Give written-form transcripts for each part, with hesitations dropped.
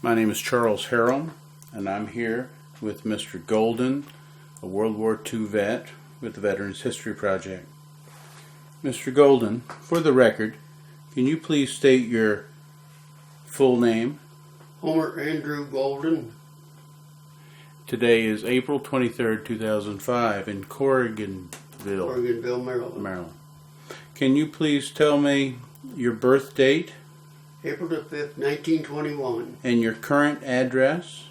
My name is Charles Harrell, and I'm here with Mr. Golden, a World War II vet with the Veterans History Project. Mr. Golden, for the record, can you please state your full name? Homer Andrew Golden. Today is April 23rd, 2005 in Corriganville, Maryland. Can you please tell me your birth date? April the 5th, 1921. And your current address?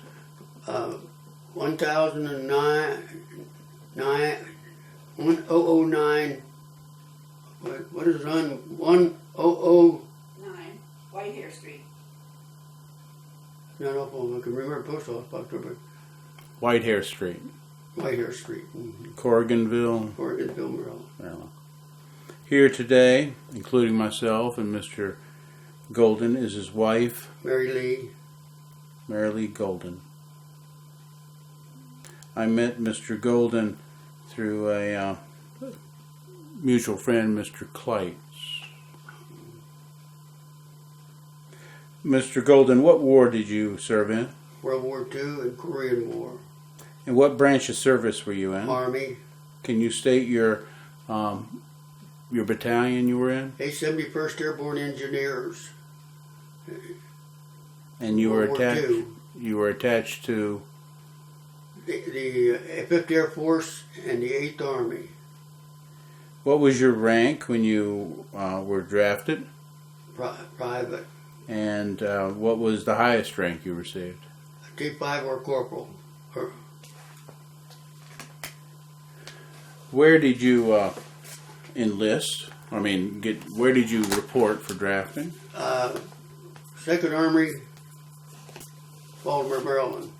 1009, what is it on? 1009 Whitehair Street. I don't know if I can remember post office box, but Whitehair Street. Whitehair Street. Mm-hmm. Corriganville, Maryland. Here today, including myself and Mr. Golden, is his wife, Mary Lee Golden. I met Mr. Golden through a mutual friend, Mr. Kleitz. Mr. Golden, what war did you serve in? World War II and Korean War. And what branch of service were you in? Army. Can you state your battalion you were in? 71st Airborne Engineers. And you were attached. You were attached to the 5th Air Force and the 8th Army. What was your rank when you were drafted? Private. And what was the highest rank you received? T5 or corporal. Where did you enlist? Where did you report for drafting? 2nd Army, Baltimore, Maryland.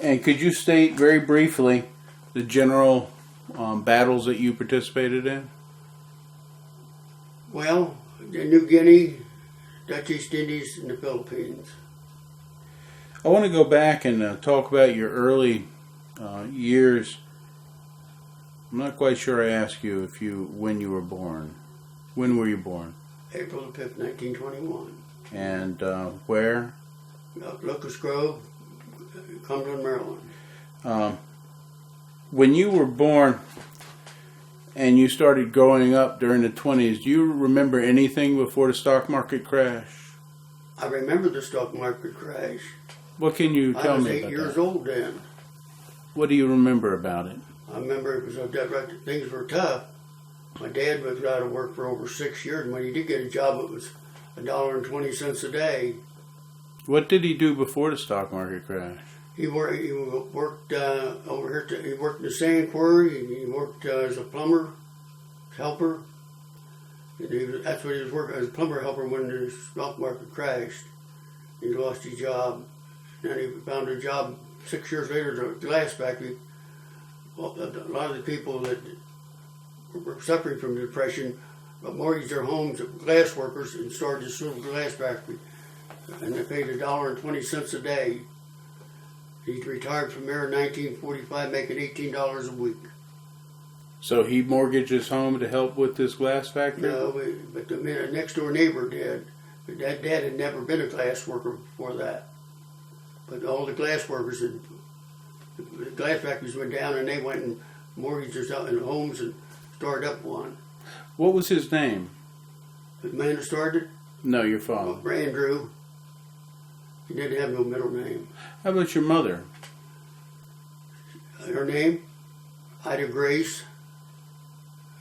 And could you state very briefly the general battles that you participated in? Well, the New Guinea, Dutch East Indies, and the Philippines. I want to go back and talk about your early years. I'm not quite sure I asked you when you were born. When were you born? April 5th, 1921. And where? Locust Grove, Cumberland, Maryland. When you were born and you started growing up during the 20s, do you remember anything before the stock market crash? I remember the stock market crash. What can you tell me about that? I was 8 years old then. What do you remember about it? I remember it was things were tough. My dad was out of work for over 6 years, and when he did get a job, it was $1.20 a day. What did he do before the stock market crash? He worked over here. He worked in the sand quarry. He worked as a plumber helper. That's what he was working as a plumber helper when the stock market crashed. He lost his job. Then he found a job 6 years later at a glass factory. Well, a lot of the people that were suffering from depression mortgaged their homes to glass workers and started this little glass factory. And they paid $1.20 a day. He retired from there in 1945, making $18 a week. So he mortgaged his home to help with this glass factory? No, but the next door neighbor did. But Dad had never been a glass worker before that. But all the glass workers, the glass factories went down, and they went and mortgaged their homes and started up one. What was his name? The man that started? No, your father. Andrew. He didn't have no middle name. How about your mother? Her name? Ida Grace.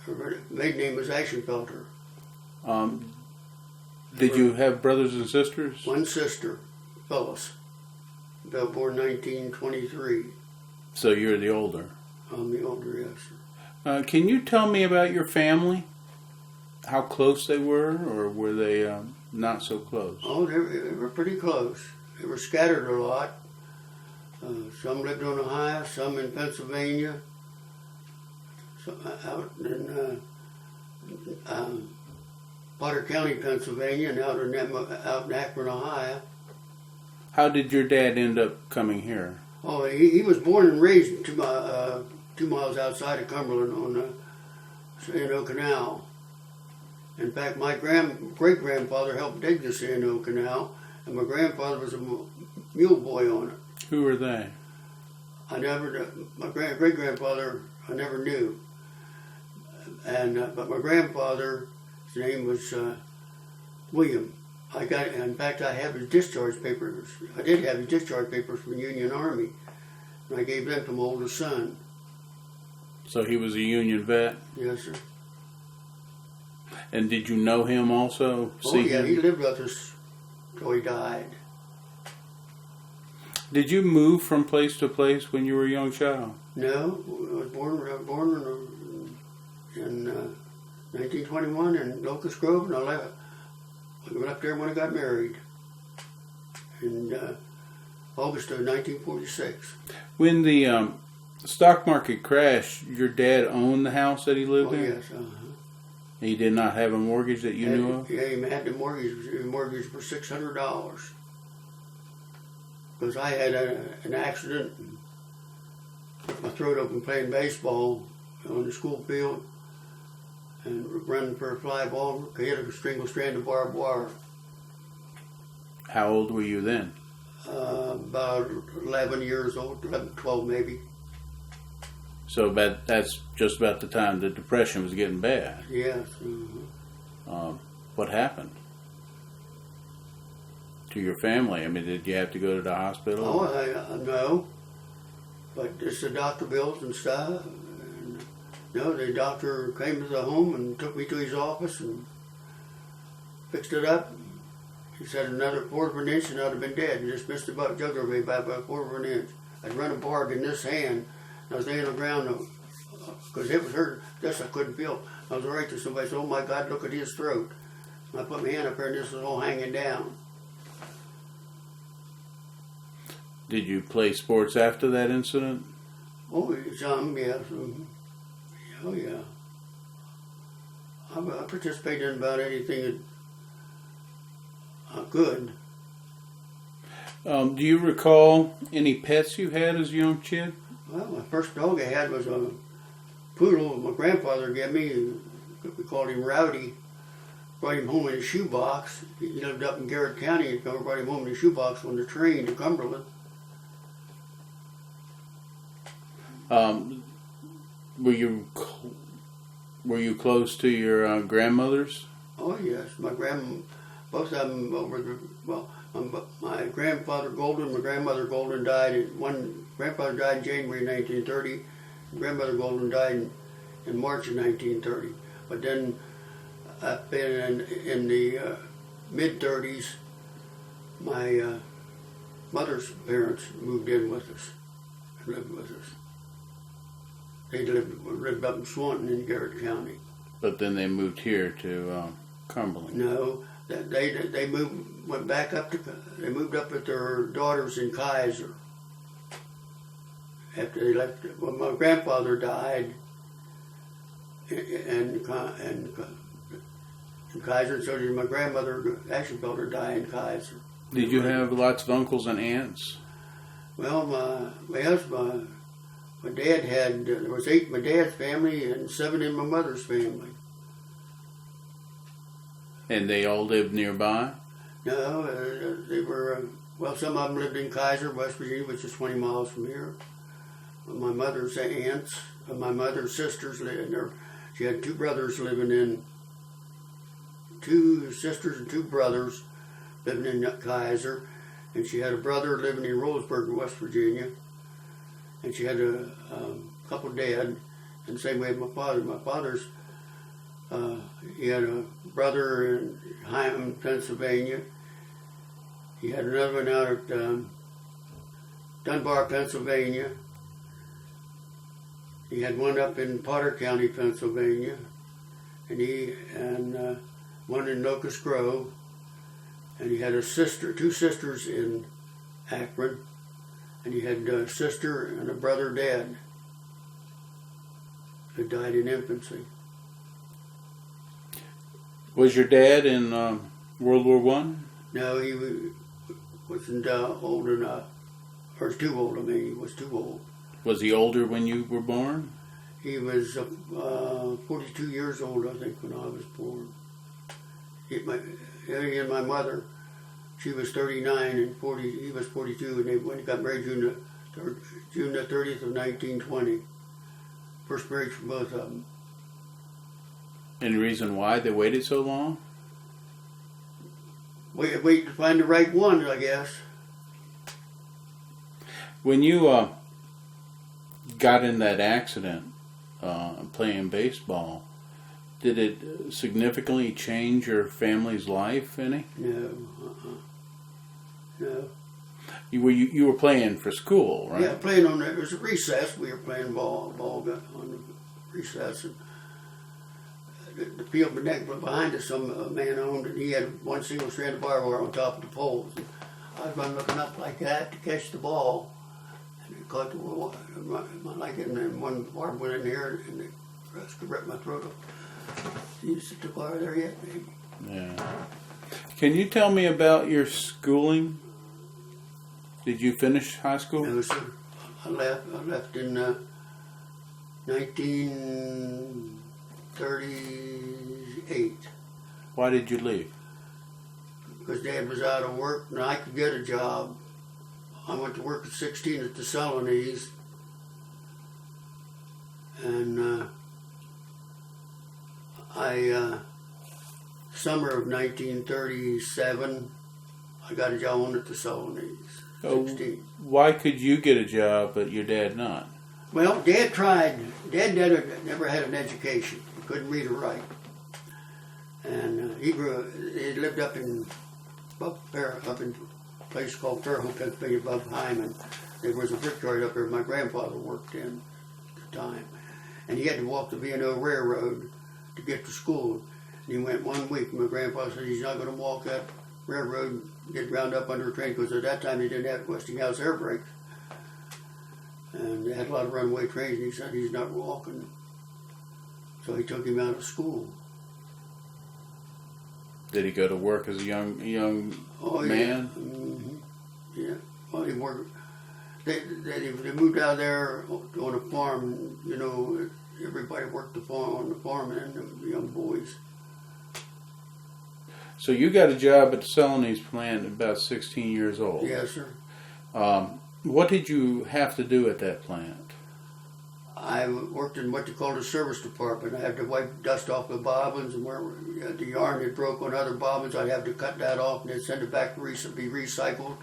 Her maiden name was Ashenfelter. Did you have brothers and sisters? One sister, Phyllis. Born 1923. So you're the older? I'm the older, yes. Can you tell me about your family? How close they were, or were they not so close? Oh, they were pretty close. They were scattered a lot. Some lived in Ohio, some in Pennsylvania, some out in Potter County, Pennsylvania, and out in Akron, Ohio. How did your dad end up coming here? Oh, he was born and raised 2 miles outside of Cumberland on the Canal. In fact, my great-grandfather helped dig the Sand Canal, and my grandfather was a mule boy on it. Who were they? My great-grandfather, I never knew. But my grandfather's name was William. In fact, I have his discharge papers. I did have his discharge papers from the Union Army, and I gave them to my oldest son. So he was a Union vet? Yes, sir. And did you know him also? Him? He lived with us till he died. Did you move from place to place when you were a young child? No, I was born in 1921 in Locust Grove, and I left. I went up there when I got married in August of 1946. When the stock market crashed, your dad owned the house that he lived in? Yes. He did not have a mortgage that you knew of? Yeah, he had the mortgage for $600. Because I had an accident, put my throat open playing baseball on the school field, and running for a fly ball, hit a single strand of barbed wire. How old were you then? About 11 years old, 11, 12 maybe. So that's just about the time the depression was getting bad. Yes. What happened to your family? I mean, did you have to go to the hospital? Oh, no. But just the doctor bills and stuff. No, the doctor came to the home and took me to his office and fixed it up. He said another quarter of an inch and I'd have been dead. Just missed the jugular vein by about a quarter of an inch. I'd run a barb in this hand. I was laying on the ground because it was hurt. This I couldn't feel. I was right to somebody said, "Oh my God, look at his throat." And I put my hand up there and this was all hanging down. Did you play sports after that incident? Oh, some, yes. Oh, yeah. I participated in about anything that I could. Do you recall any pets you had as a young kid? Well, my first dog I had was a poodle my grandfather gave me. We called him Rowdy. Brought him home in a shoebox. He lived up in Garrett County. And brought him home in a shoebox on the train to Cumberland. Were you close to your grandmothers? Oh yes, both of them my grandfather Golden, my grandmother Golden died. One grandfather died in January 1930. Grandmother Golden died in March of 1930. But then up in the mid-30s, my mother's parents moved in with us and lived with us. They lived up in Swanton in Garrett County. But then they moved here to Cumberland. No, they went back up they moved up with their daughters in Kaiser. After they left, well, my grandfather died in Kaiser, so did my grandmother. Actually, felt her die in Kaiser. Did you have lots of uncles and aunts? Well, my dad had, there was 8 in my dad's family and 7 in my mother's family. And they all lived nearby? No, they were, some of them lived in Kaiser, West Virginia, which is 20 miles from here. My mother's aunts, my mother's sisters lived there. She had 2 brothers living in, 2 sisters and 2 brothers living in Kaiser. And she had a brother living in Roseburg, West Virginia. And she had a couple dead, and the same way with my father. My father's, he had a brother in Hyman, Pennsylvania. He had another one out at Dunbar, Pennsylvania. He had one up in Potter County, Pennsylvania, and one in Locust Grove. And he had 2 sisters in Akron. And he had a sister and a brother dead that died in infancy. Was your dad in World War I? No, he wasn't old enough. Or too old, he was too old. Was he older when you were born? He was 42 years old, I think, when I was born. he and my mother, she was 39 and he was 42, and they got married June the 30th of 1920. First marriage for both of them. Any reason why they waited so long? Wait to find the right one, I guess. When you got in that accident playing baseball, did it significantly change your family's life any? No. No. You were playing for school, right? Yeah, playing on there. It was a recess. We were playing ball on the recess. And the field behind us, some man owned, and he had one single strand of barbed wire on top of the poles. And I was running looking up like that to catch the ball, and it caught the wall like it, and then one barb went in there, and it ripped my throat up. You took the bar there yet, maybe? Yeah. Can you tell me about your schooling? Did you finish high school? No, sir. I left in 1938. Why did you leave? Because Dad was out of work and I could get a job. I went to work at 16 at the Celanese. And summer of 1937, I got a job on at the Celanese. 16. Why could you get a job but your dad not? Well, Dad tried. Dad never had an education. He couldn't read or write. And he lived up in a place called Fairhope, Pennsylvania, above Hyman. There was a brickyard up there my grandfather worked in at the time. And he had to walk the V&O Railroad to get to school. And he went 1 week. My grandfather said he's not going to walk that railroad and get ground up under a train, because at that time they didn't have Westinghouse air brakes. And they had a lot of runaway trains, and he said he's not walking. So he took him out of school. Did he go to work as a young man? Yeah. Mm-hmm. Yeah. Well, he worked. They moved out there on a farm. You know, everybody worked on the farm, and the young boys. So you got a job at the Celanese plant at about 16 years old. Yes, sir. What did you have to do at that plant? I worked in what they call the service department. I had to wipe dust off the bobbins, and where the yarn had broke on other bobbins, I'd have to cut that off and then send it back to be recycled.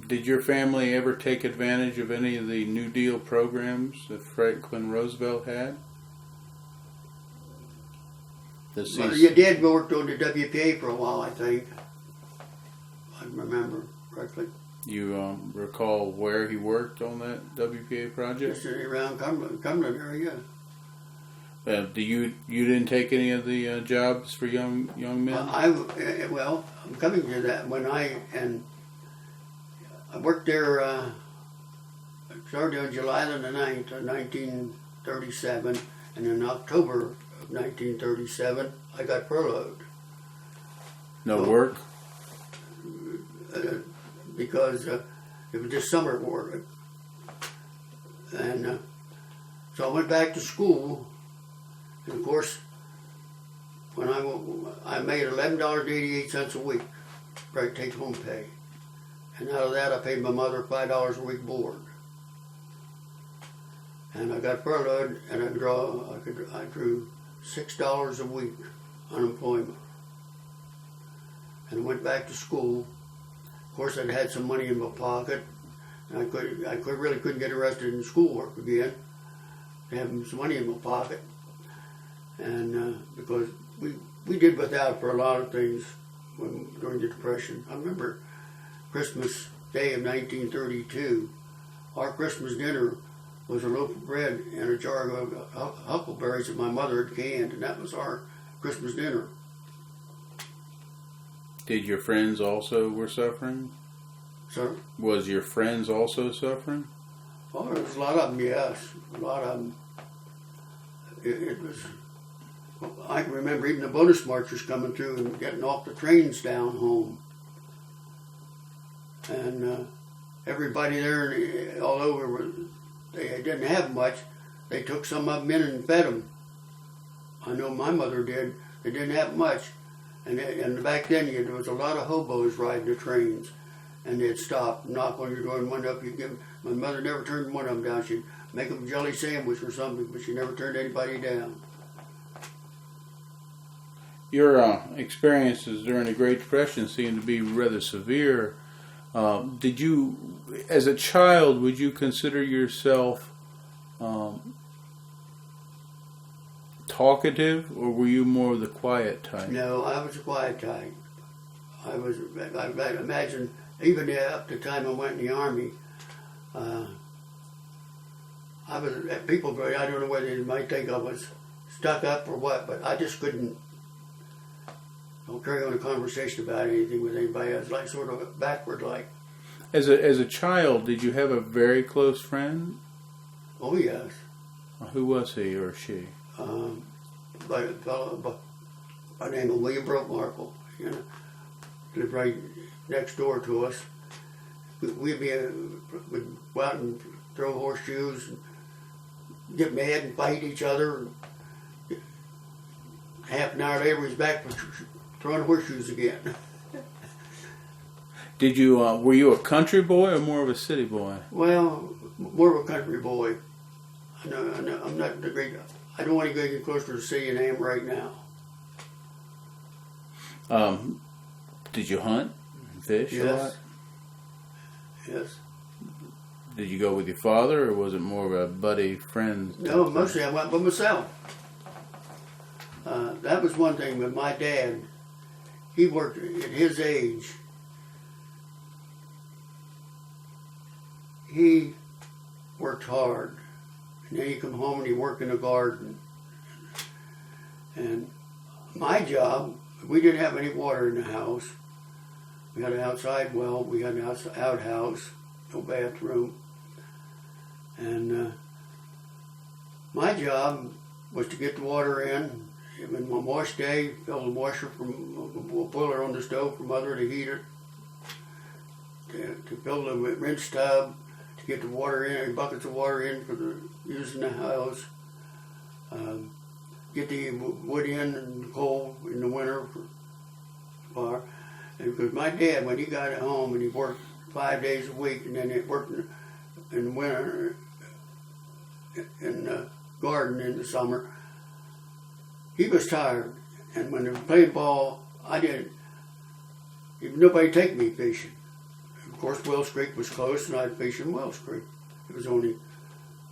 Did your family ever take advantage of any of the New Deal programs that Franklin Roosevelt had? Well, your dad worked on the WPA for a while, I think. I remember correctly. You recall where he worked on that WPA project? Just around Cumberland area. You didn't take any of the jobs for young men? I'm coming to that. When I worked there, I started on July the 9th of 1937, and in October of 1937, I got furloughed. No work? Because it was just summer work. And so I went back to school, and of course, when I made $11.88 a week for take-home pay. And out of that, I paid my mother $5 a week board. And I got furloughed, and I drew $6 a week unemployment. And I went back to school. Of course, I'd had some money in my pocket, and I really couldn't get arrested in schoolwork again. Having some money in my pocket, and because we did without for a lot of things during the Depression. I remember Christmas Day of 1932. Our Christmas dinner was a loaf of bread and a jar of huckleberries that my mother had canned, and that was our Christmas dinner. Did your friends also were suffering? Sir? Was your friends also suffering? Oh, there was a lot of them, yes. A lot of them. It was... I can remember even the bonus marchers coming through and getting off the trains down home. And everybody there all over, they didn't have much. They took some of them in and fed them. I know my mother did. It didn't have much. And back then, there was a lot of hobos riding the trains. And they'd stop, knock on your door, and one up you give. My mother never turned one of them down. She'd make them a jelly sandwich or something, but she never turned anybody down. Your experiences during the Great Depression seem to be rather severe. Did you, as a child, would you consider yourself talkative, or were you more of the quiet type? No, I was a quiet type. I imagine, even up to the time I went in the Army, I was, people, I don't know whether they might think I was stuck up or what, but I just couldn't carry on a conversation about anything with anybody. I was like sort of backward like. As a child, did you have a very close friend? Oh, yes. Who was he or she? By a fellow by the name of William Brokemarkle, you know, lived right next door to us. We'd go out and throw horseshoes and get mad and fight each other. And half an hour later, we was back throwing horseshoes again. Did you? Were you a country boy or more of a city boy? Well, more of a country boy. I know, I'm not the great. I don't want to get closer to the city than I am right now. Did you hunt, fish a lot? Yes. Did you go with your father, or was it more of a buddy friend? No, mostly I went by myself. That was one thing with my dad. He worked at his age. He worked hard. And then he'd come home and he'd work in the garden. And my job, we didn't have any water in the house. We had an outside well, we had an outhouse, no bathroom. And my job was to get the water in. In my wash day, fill the washer from a boiler on the stove for Mother to heat it. To fill the rinse tub, to get the water in, buckets of water in for the use in the house. Get the wood in and coal in the winter for fire. And because my dad, when he got home and he worked 5 days a week, and then he worked in the winter in the garden in the summer, he was tired. And when they were playing ball, nobody take me fishing. Of course, Wells Creek was close, and I'd fish in Wells Creek. It was only,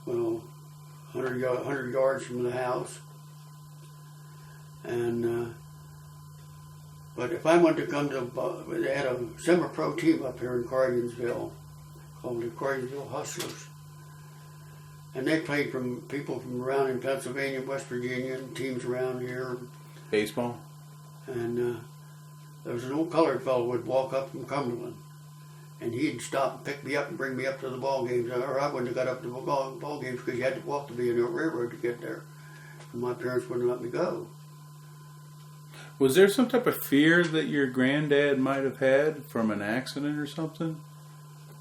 100 yards from the house. And but if I wanted to come to, they had a semi-pro team up here in Cardiansville called the Cardiansville Hustlers. And they played from people from around in Pennsylvania, West Virginia, and teams around here. Baseball? And there was an old colored fellow who would walk up from Cumberland. And he'd stop and pick me up and bring me up to the ball games. Or I wouldn't have got up to the ball games because you had to walk to the railroad to get there. And my parents wouldn't let me go. Was there some type of fear that your granddad might have had from an accident or something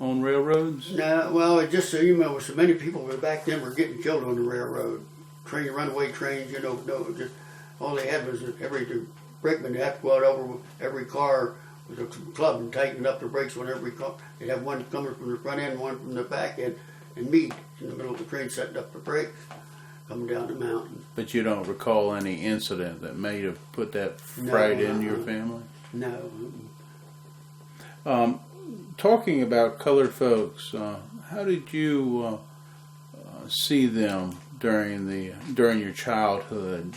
on railroads? No, well, it just, so many people back then were getting killed on the railroad. Runaway trains, just all they had was every brakeman had to go out over every car with a club and tighten up the brakes on every car. They'd have one coming from the front end, one from the back end, and meet in the middle of the train setting up the brakes coming down the mountain. But you don't recall any incident that may have put that fright in your family? No. Talking about colored folks, how did you see them during your childhood?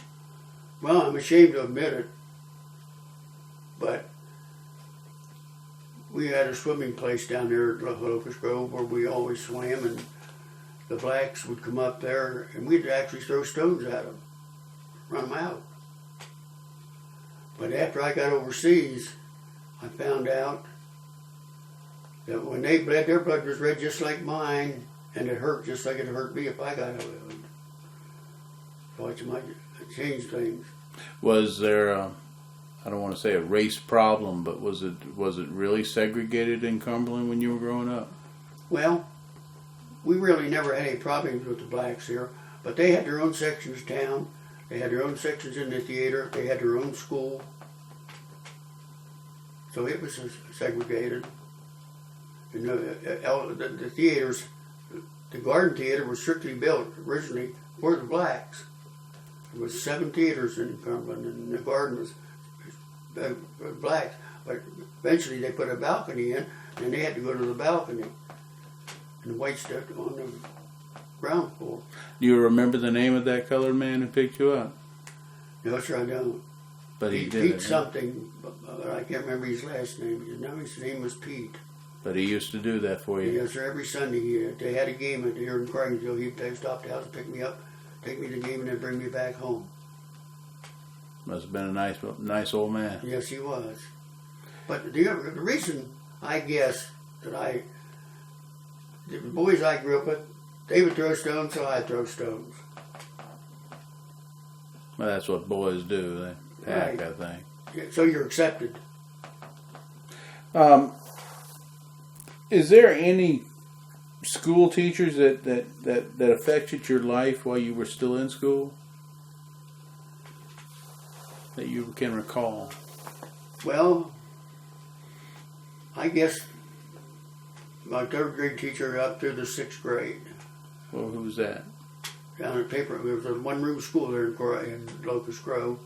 Well, I'm ashamed to admit it, but we had a swimming place down there at Locust Grove where we always swam, and the blacks would come up there, and we'd actually throw stones at them, run them out. But after I got overseas, I found out that when they bled, their blood was red just like mine, and it hurt just like it hurt me if I got out. So it might change things. Was there, I don't want to say a race problem, but was it really segregated in Cumberland when you were growing up? Well, we really never had any problems with the blacks here, but they had their own sections of town. They had their own sections in the theater. They had their own school. So it was segregated. And the theaters, the Garden Theater was strictly built originally for the blacks. There was 7 theaters in Cumberland, and the Garden was for blacks. But eventually they put a balcony in, and they had to go to the balcony. And the whites stood on the ground floor. Do you remember the name of that colored man who picked you up? No, sir, I don't. But he did Pete it. something, but I can't remember his last name. No, his name was Pete. But he used to do that for you. Yes, sir. Every Sunday, they had a game here in Craigensville. He'd stop the house and pick me up, take me to the game, and then bring me back home. Must have been a nice old man. Yes, he was. But the reason, I guess, that the boys I grew up with, they would throw stones, so I'd throw stones. Well, that's what boys do. They pack, Right. I think. Yeah, so you're accepted. Is there any school teachers that affected your life while you were still in school that you can recall? Well, I guess my 3rd grade teacher up through the 6th grade. Well, who was that? Down at paper, there was a 1-room school there in Locust Grove.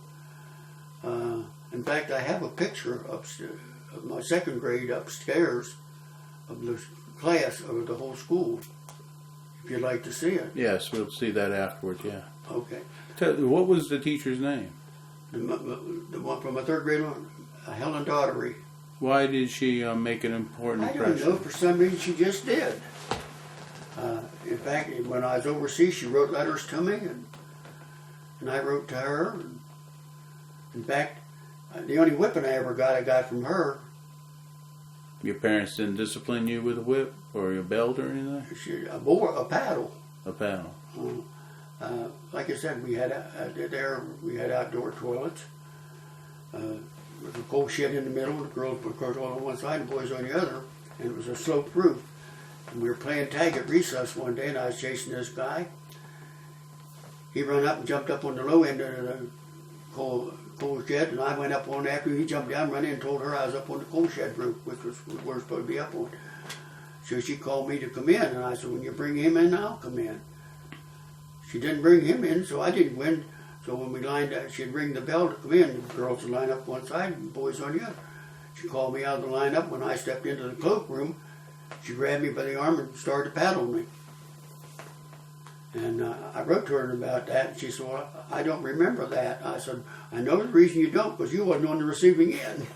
In fact, I have a picture upstairs of my 2nd grade upstairs of the class of the whole school. If you'd like to see it. Yes, we'll see that afterwards. Yeah. Okay. What was the teacher's name? The one from my 3rd grade one, Helen Daughtery. Why did she make an important I impression? don't know. For some reason, she just did. In fact, when I was overseas, she wrote letters to me, and I wrote to her. In fact, the only whipping I got from her. Your parents didn't discipline you with a whip or a belt or anything? A paddle. A paddle. Like I said, we had outdoor toilets. There was a coal shed in the middle. The girls were all on one side, and the boys on the other, and it was a slope roof. And we were playing tag at recess one day, and I was chasing this guy. He ran up and jumped up on the low end of the coal shed, and I went up on after him. He jumped down, ran in, and told her I was up on the coal shed roof, which was we were supposed to be up on. So she called me to come in, and I said, when you bring him in, I'll come in. She didn't bring him in, so I didn't win. So when we lined up, she'd ring the bell to come in. The girls would line up one side and the boys on the other. She called me out of the lineup. When I stepped into the cloakroom, she grabbed me by the arm and started to paddle me. And I wrote to her about that, and she said, well, I don't remember that. I said, I know the reason you don't, because you wasn't on the receiving end.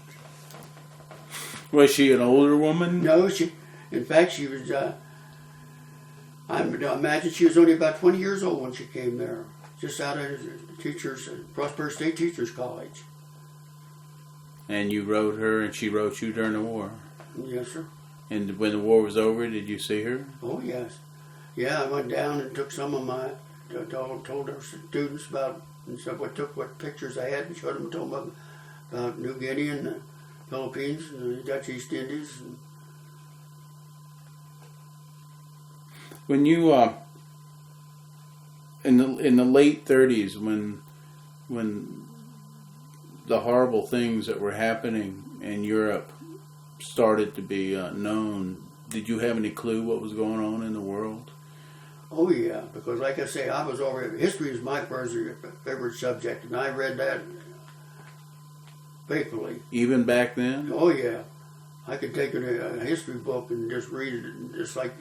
Was she an older woman? No, in fact, she was, I imagine she was only about 20 years old when she came there, just out of Prosper State Teachers College. And you wrote her, and she wrote you during the war? Yes, sir. And when the war was over, did you see her? Oh, yes. Yeah, I went down and took some of my, told our students about, and so what pictures I had and showed them, told them about New Guinea and the Philippines and the Dutch East Indies. And when you, in the late 30s, when the horrible things that were happening in Europe started to be known, did you have any clue what was going on in the world? Oh, yeah, because like I say, I was already, history is my favorite subject, and I read that faithfully. Even back then? Oh, yeah. I could take a history book and just read it, and just like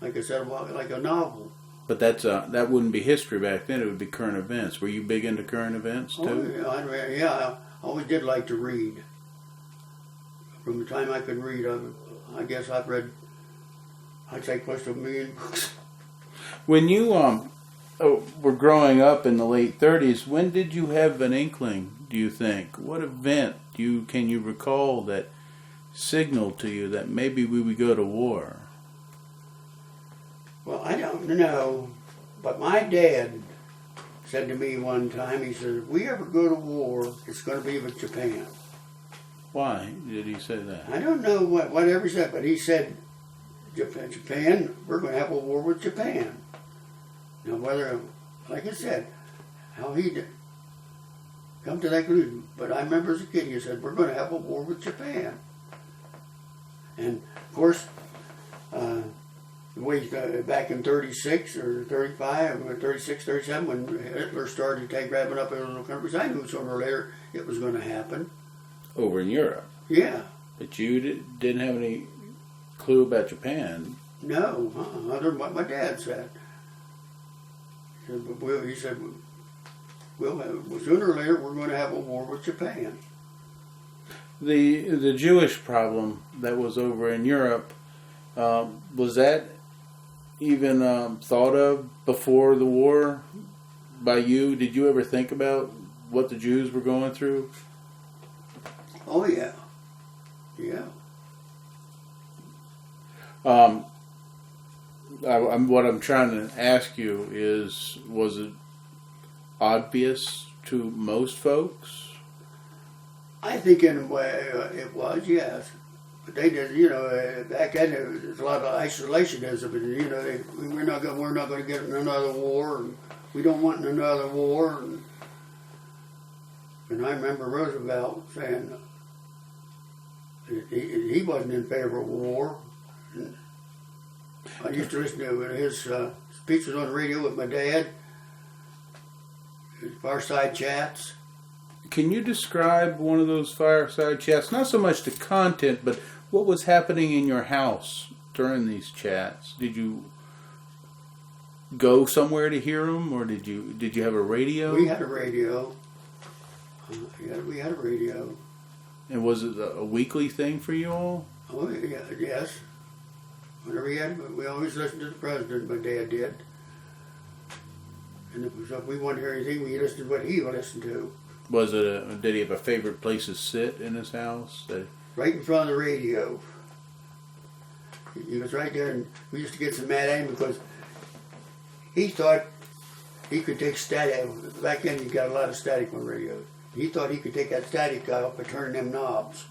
I said, like a novel. But that wouldn't be history back then, it would be current events. Were you big into current events, too? Oh, yeah, I always did like to read. From the time I could read, I guess I've read, I'd say close to 1 million books. When you were growing up in the late 30s, when did you have an inkling, do you think? What event can you recall that signaled to you that maybe we would go to war? Well, I don't know, but my dad said to me one time, he said, if we ever go to war, it's going to be with Japan. Why did he say that? I don't know whatever he said, but he said, Japan, we're going to have a war with Japan. Now, whether, like I said, how he come to that conclusion. But I remember as a kid, he said, we're going to have a war with Japan. And, of course, back in 36 or 35, 36, 37, when Hitler started grabbing up other little countries, I knew sooner or later it was going to happen. Over in Europe? Yeah. But you didn't have any clue about Japan? No, other than what my dad said. He said, sooner or later we're going to have a war with Japan. The Jewish problem that was over in Europe, was that even thought of before the war by you? Did you ever think about what the Jews were going through? Oh, yeah. Yeah. What I'm trying to ask you is, was it obvious to most folks? I think in a way it was, yes. But they did, back then there was a lot of isolationism. We're not going to get in another war, and we don't want another war. And I remember Roosevelt saying he wasn't in favor of war. And I used to listen to his speeches on the radio with my dad, his fireside chats. Can you describe one of those fireside chats? Not so much the content, but what was happening in your house during these chats? Did you go somewhere to hear them, or did you have a radio? We had a radio. We had a radio. And was it a weekly thing for you all? Oh, yeah, yes. Whenever we always listened to the president, my dad did. And if we wanted to hear anything, we listened to what he listened to. Was it did he have a favorite place to sit in his house? Right in front of the radio. He was right there, and we used to get some mad at him because he thought he could take static. Back then, you got a lot of static on radios. He thought he could take that static off by turning them knobs.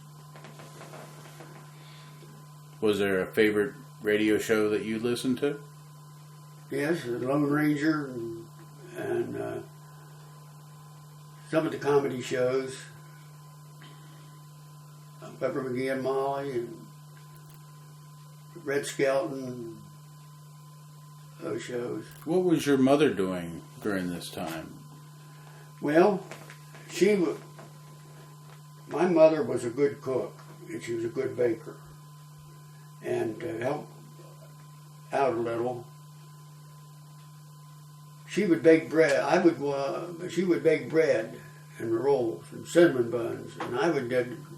Was there a favorite radio show that you listened to? Yes, the Lone Ranger and some of the comedy shows. Pepper McGee and Molly and Red Skelton, those shows. What was your mother doing during this time? Well, my mother was a good cook, and she was a good baker. And to help out a little, she would bake bread. She would bake bread and rolls and cinnamon buns, and I would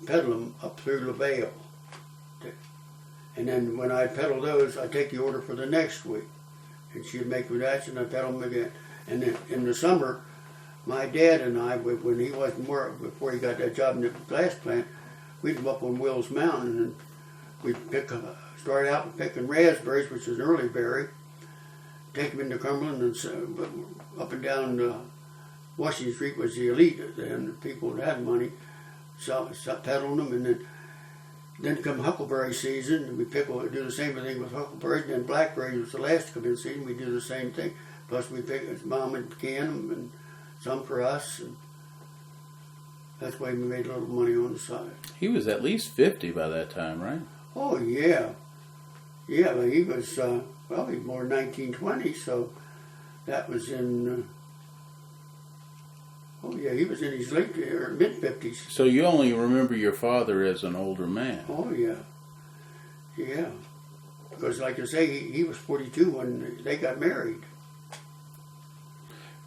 peddle them up through La Vale. And then when I peddle those, I'd take the order for the next week. And she'd make me that, and I'd peddle them again. And then in the summer, my dad and I, when he wasn't before he got that job in the glass plant, we'd go up on Wills Mountain, and we'd start out picking raspberries, which is an early berry, take them into Cumberland, and up and down Washington Street was the elite, and the people that had money, peddling them, and then come huckleberry season, and we do the same thing with huckleberries, and then blackberries was the last to come in season, we do the same thing. Plus we pick, Mom would can them, and some for us, and that's why we made a little money on the side. He was at least 50 by that time, right? Oh, yeah. Yeah, but he was probably more 1920, so that was in, he was in his late or mid-50s. So you only remember your father as an older man. Oh, yeah. Yeah. Because, like I say, he was 42 when they got married.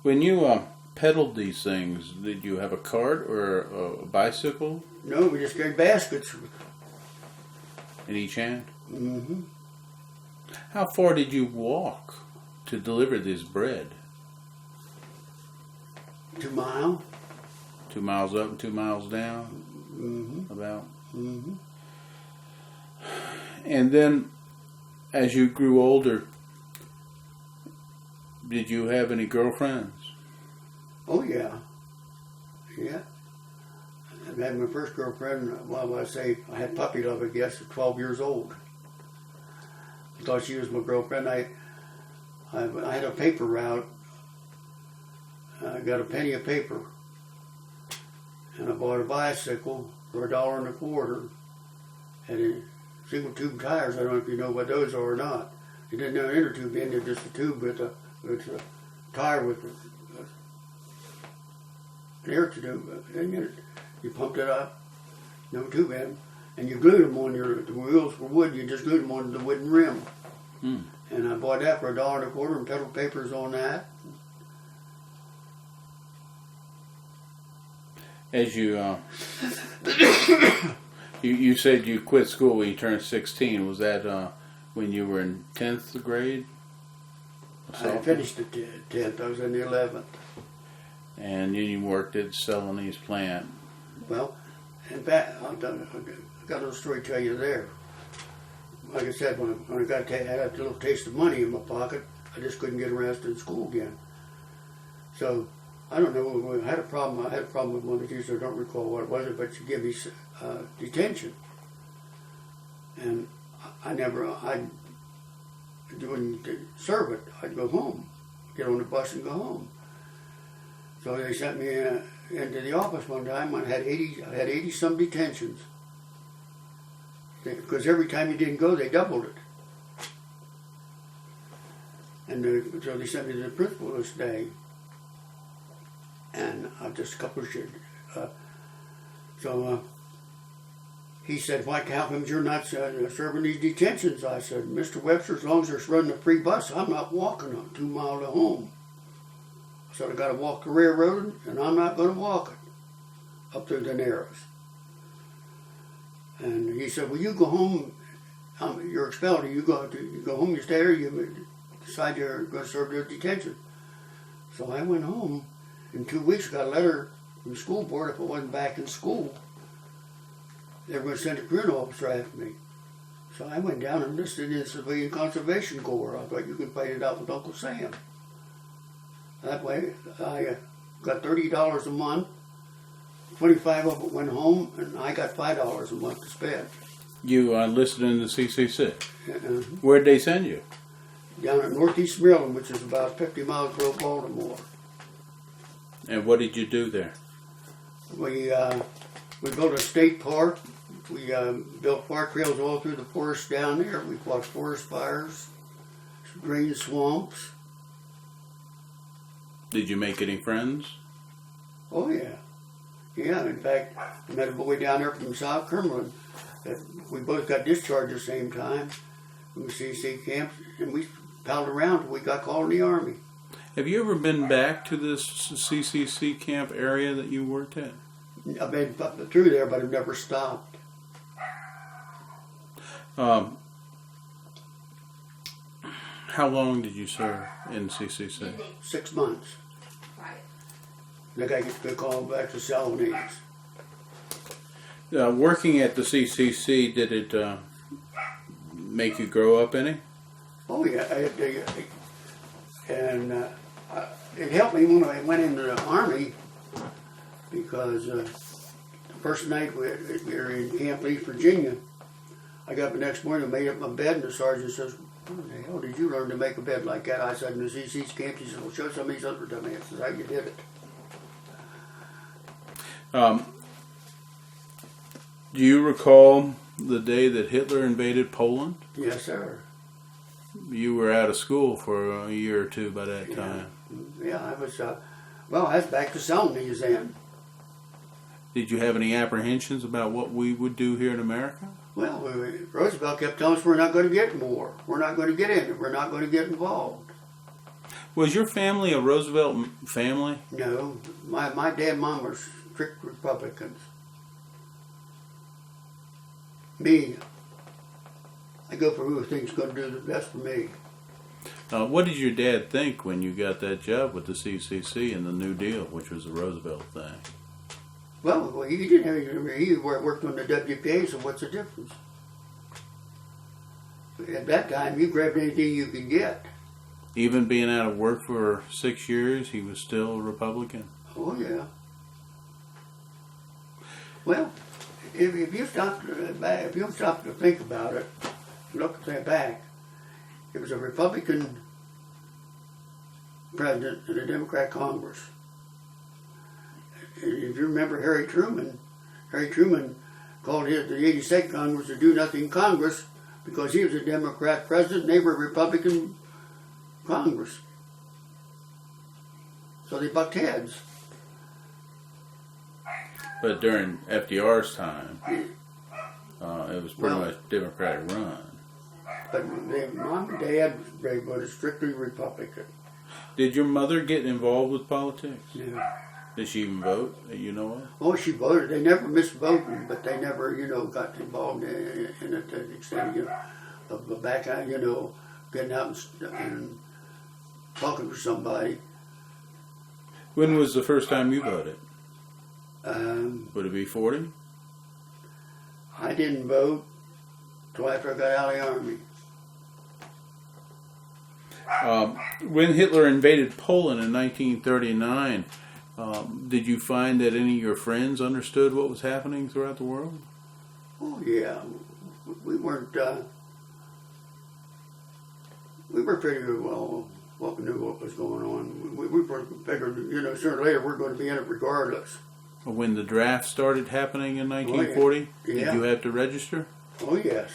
When you peddled these things, did you have a cart or a bicycle? No, we just carried baskets. In each hand? Mm-hmm. How far did you walk to deliver this bread? 2 miles. 2 miles up and 2 miles down? Mm-hmm. About? Mm-hmm. And then, as you grew older, did you have any girlfriends? Oh, yeah. Yeah. I had my first girlfriend, I had puppy love, I guess, at 12 years old. I thought she was my girlfriend. I had a paper route. I got a penny of paper. and I bought a bicycle for $1.25. Had a single tube tires. I don't know if you know what those are or not. It didn't have an inner tube in there, just a tube with a tire with an air tube in it. You pumped it up, no tube in, and you glued them on the wheels were wood. You just glued them on the wooden rim. And I bought that for $1.25 and pedal papers on that. As you you said you quit school when you turned 16. Was that when you were in 10th grade? I finished the 10th. I was in the 11th. And then you worked at Celanese plant. Well, in fact, I got a little story to tell you there. Like I said, when I had a little taste of money in my pocket, I just couldn't get arrested in school again. So, I don't know, I had a problem with one of the teachers. I don't recall what it was, but she gave me detention. And I wouldn't serve it. I'd go home, get on the bus and go home. So they sent me into the office one time. I had 80 some detentions. Because every time you didn't go, they doubled it. And so they sent me to the principal this day. And just a couple of shit. So he said, how come you're not serving these detentions? I said, Mr. Webster, as long as they're running a free bus, I'm not walking 2 miles to home. I said, I got to walk the railroad, and I'm not going to walk it up through the Narrows. And he said, well, you go home. You're expelled. You go home, you stay there, you decide you're going to serve the detention. So I went home. In 2 weeks, got a letter from the school board. If I wasn't back in school, they were going to send a career officer after me. So I went down and enlisted in the Civilian Conservation Corps. I thought you could fight it out with Uncle Sam. That way, I got $30 a month. 25 of it went home, and I got $5 a month to spend. You enlisted in the CCC. Where'd they send you? Down at Northeast Maryland, which is about 50 miles below Baltimore. And what did you do there? We built a state park. We built park trails all through the forest down there. We fought forest fires, drained swamps. Did you make any friends? Oh, yeah. Yeah, in fact, I met a boy down there from South Cumberland. We both got discharged at the same time from the CC camp, and we palled around till we got called in the Army. Have you ever been back to this CCC camp area that you worked at? I've been through there, but I've never stopped. How long did you serve in CCC? 6 months. Then I get called back to Celanese. Working at the CCC, did it make you grow up any? Oh yeah, it helped me when I went into the Army, because the first night we were in Camp Lee, Virginia. I got up the next morning and made up my bed, and the sergeant says, "What the hell did you learn to make a bed like that?" I said, "In the CC's camp." He said, "Well, show some of these other dumbasses how you did it." Do you recall the day that Hitler invaded Poland? Yes, sir. You were out of school for a year or two by that time. Yeah, I was, well, I was back to Celanese then. Did you have any apprehensions about what we would do here in America? Well, Roosevelt kept telling us we're not going to get more. We're not going to get in it. We're not going to get involved. Was your family a Roosevelt family? No. My dad and mom were strict Republicans. Me, I go for who I think's going to do the best for me. What did your dad think when you got that job with the CCC and the New Deal, which was a Roosevelt thing? Well, he didn't have, he worked on the WPA, so what's the difference? At that time, you grabbed anything you could get. Even being out of work for 6 years, he was still a Republican? Oh, yeah. Well, if you stop to think about it, look back, it was a Republican president and a Democrat Congress. if you remember Harry Truman called the 82nd Congress a do-nothing Congress because he was a Democrat president and they were a Republican Congress. So they bucked heads. But during FDR's time, it was pretty much Democratic run. But Mom and Dad was strictly Republican. Did your mother get involved with politics? Yeah. Did she even vote? You know what? Oh, she voted. They never missed voting, but they never, got involved in it to the extent of back out, getting out and talking to somebody. When was the first time you voted? Would it be 40? I didn't vote till after I got out of the Army. When Hitler invaded Poland in 1939, did you find that any of your friends understood what was happening throughout the world? Oh, yeah. We weren't, we were pretty well knew what was going on. We figured, sooner or later we're going to be in it regardless. When the draft started happening in 1940, yeah. Did you have to register? Oh, yes.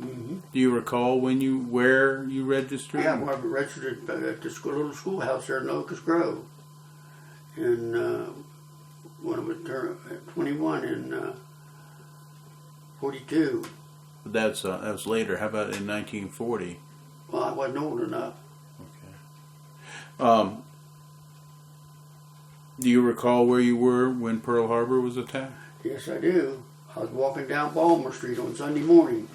Mm-hmm. Do you recall where you registered? Yeah, well, I registered at the little schoolhouse there in Locust Grove. And when I was 21 in 42. That was later. How about in 1940? Well, I wasn't old enough. Okay. Do you recall where you were when Pearl Harbor was attacked? Yes, I do. I was walking down Balmer Street on Sunday morning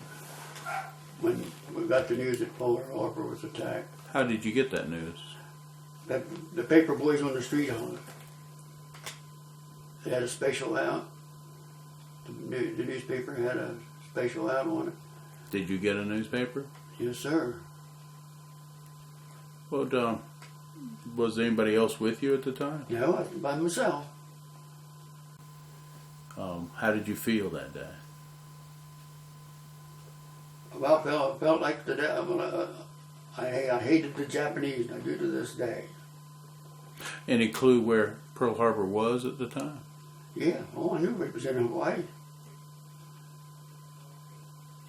when we got the news that Pearl Harbor was attacked. How did you get that news? The paper boys on the street on it. They had a special out. The newspaper had a special out on it. Did you get a newspaper? Yes, sir. Well, was anybody else with you at the time? No, I was by myself. How did you feel that day? Well, I felt like I hated the Japanese, and I do to this day. Any clue where Pearl Harbor was at the time? Yeah, I knew it was in Hawaii.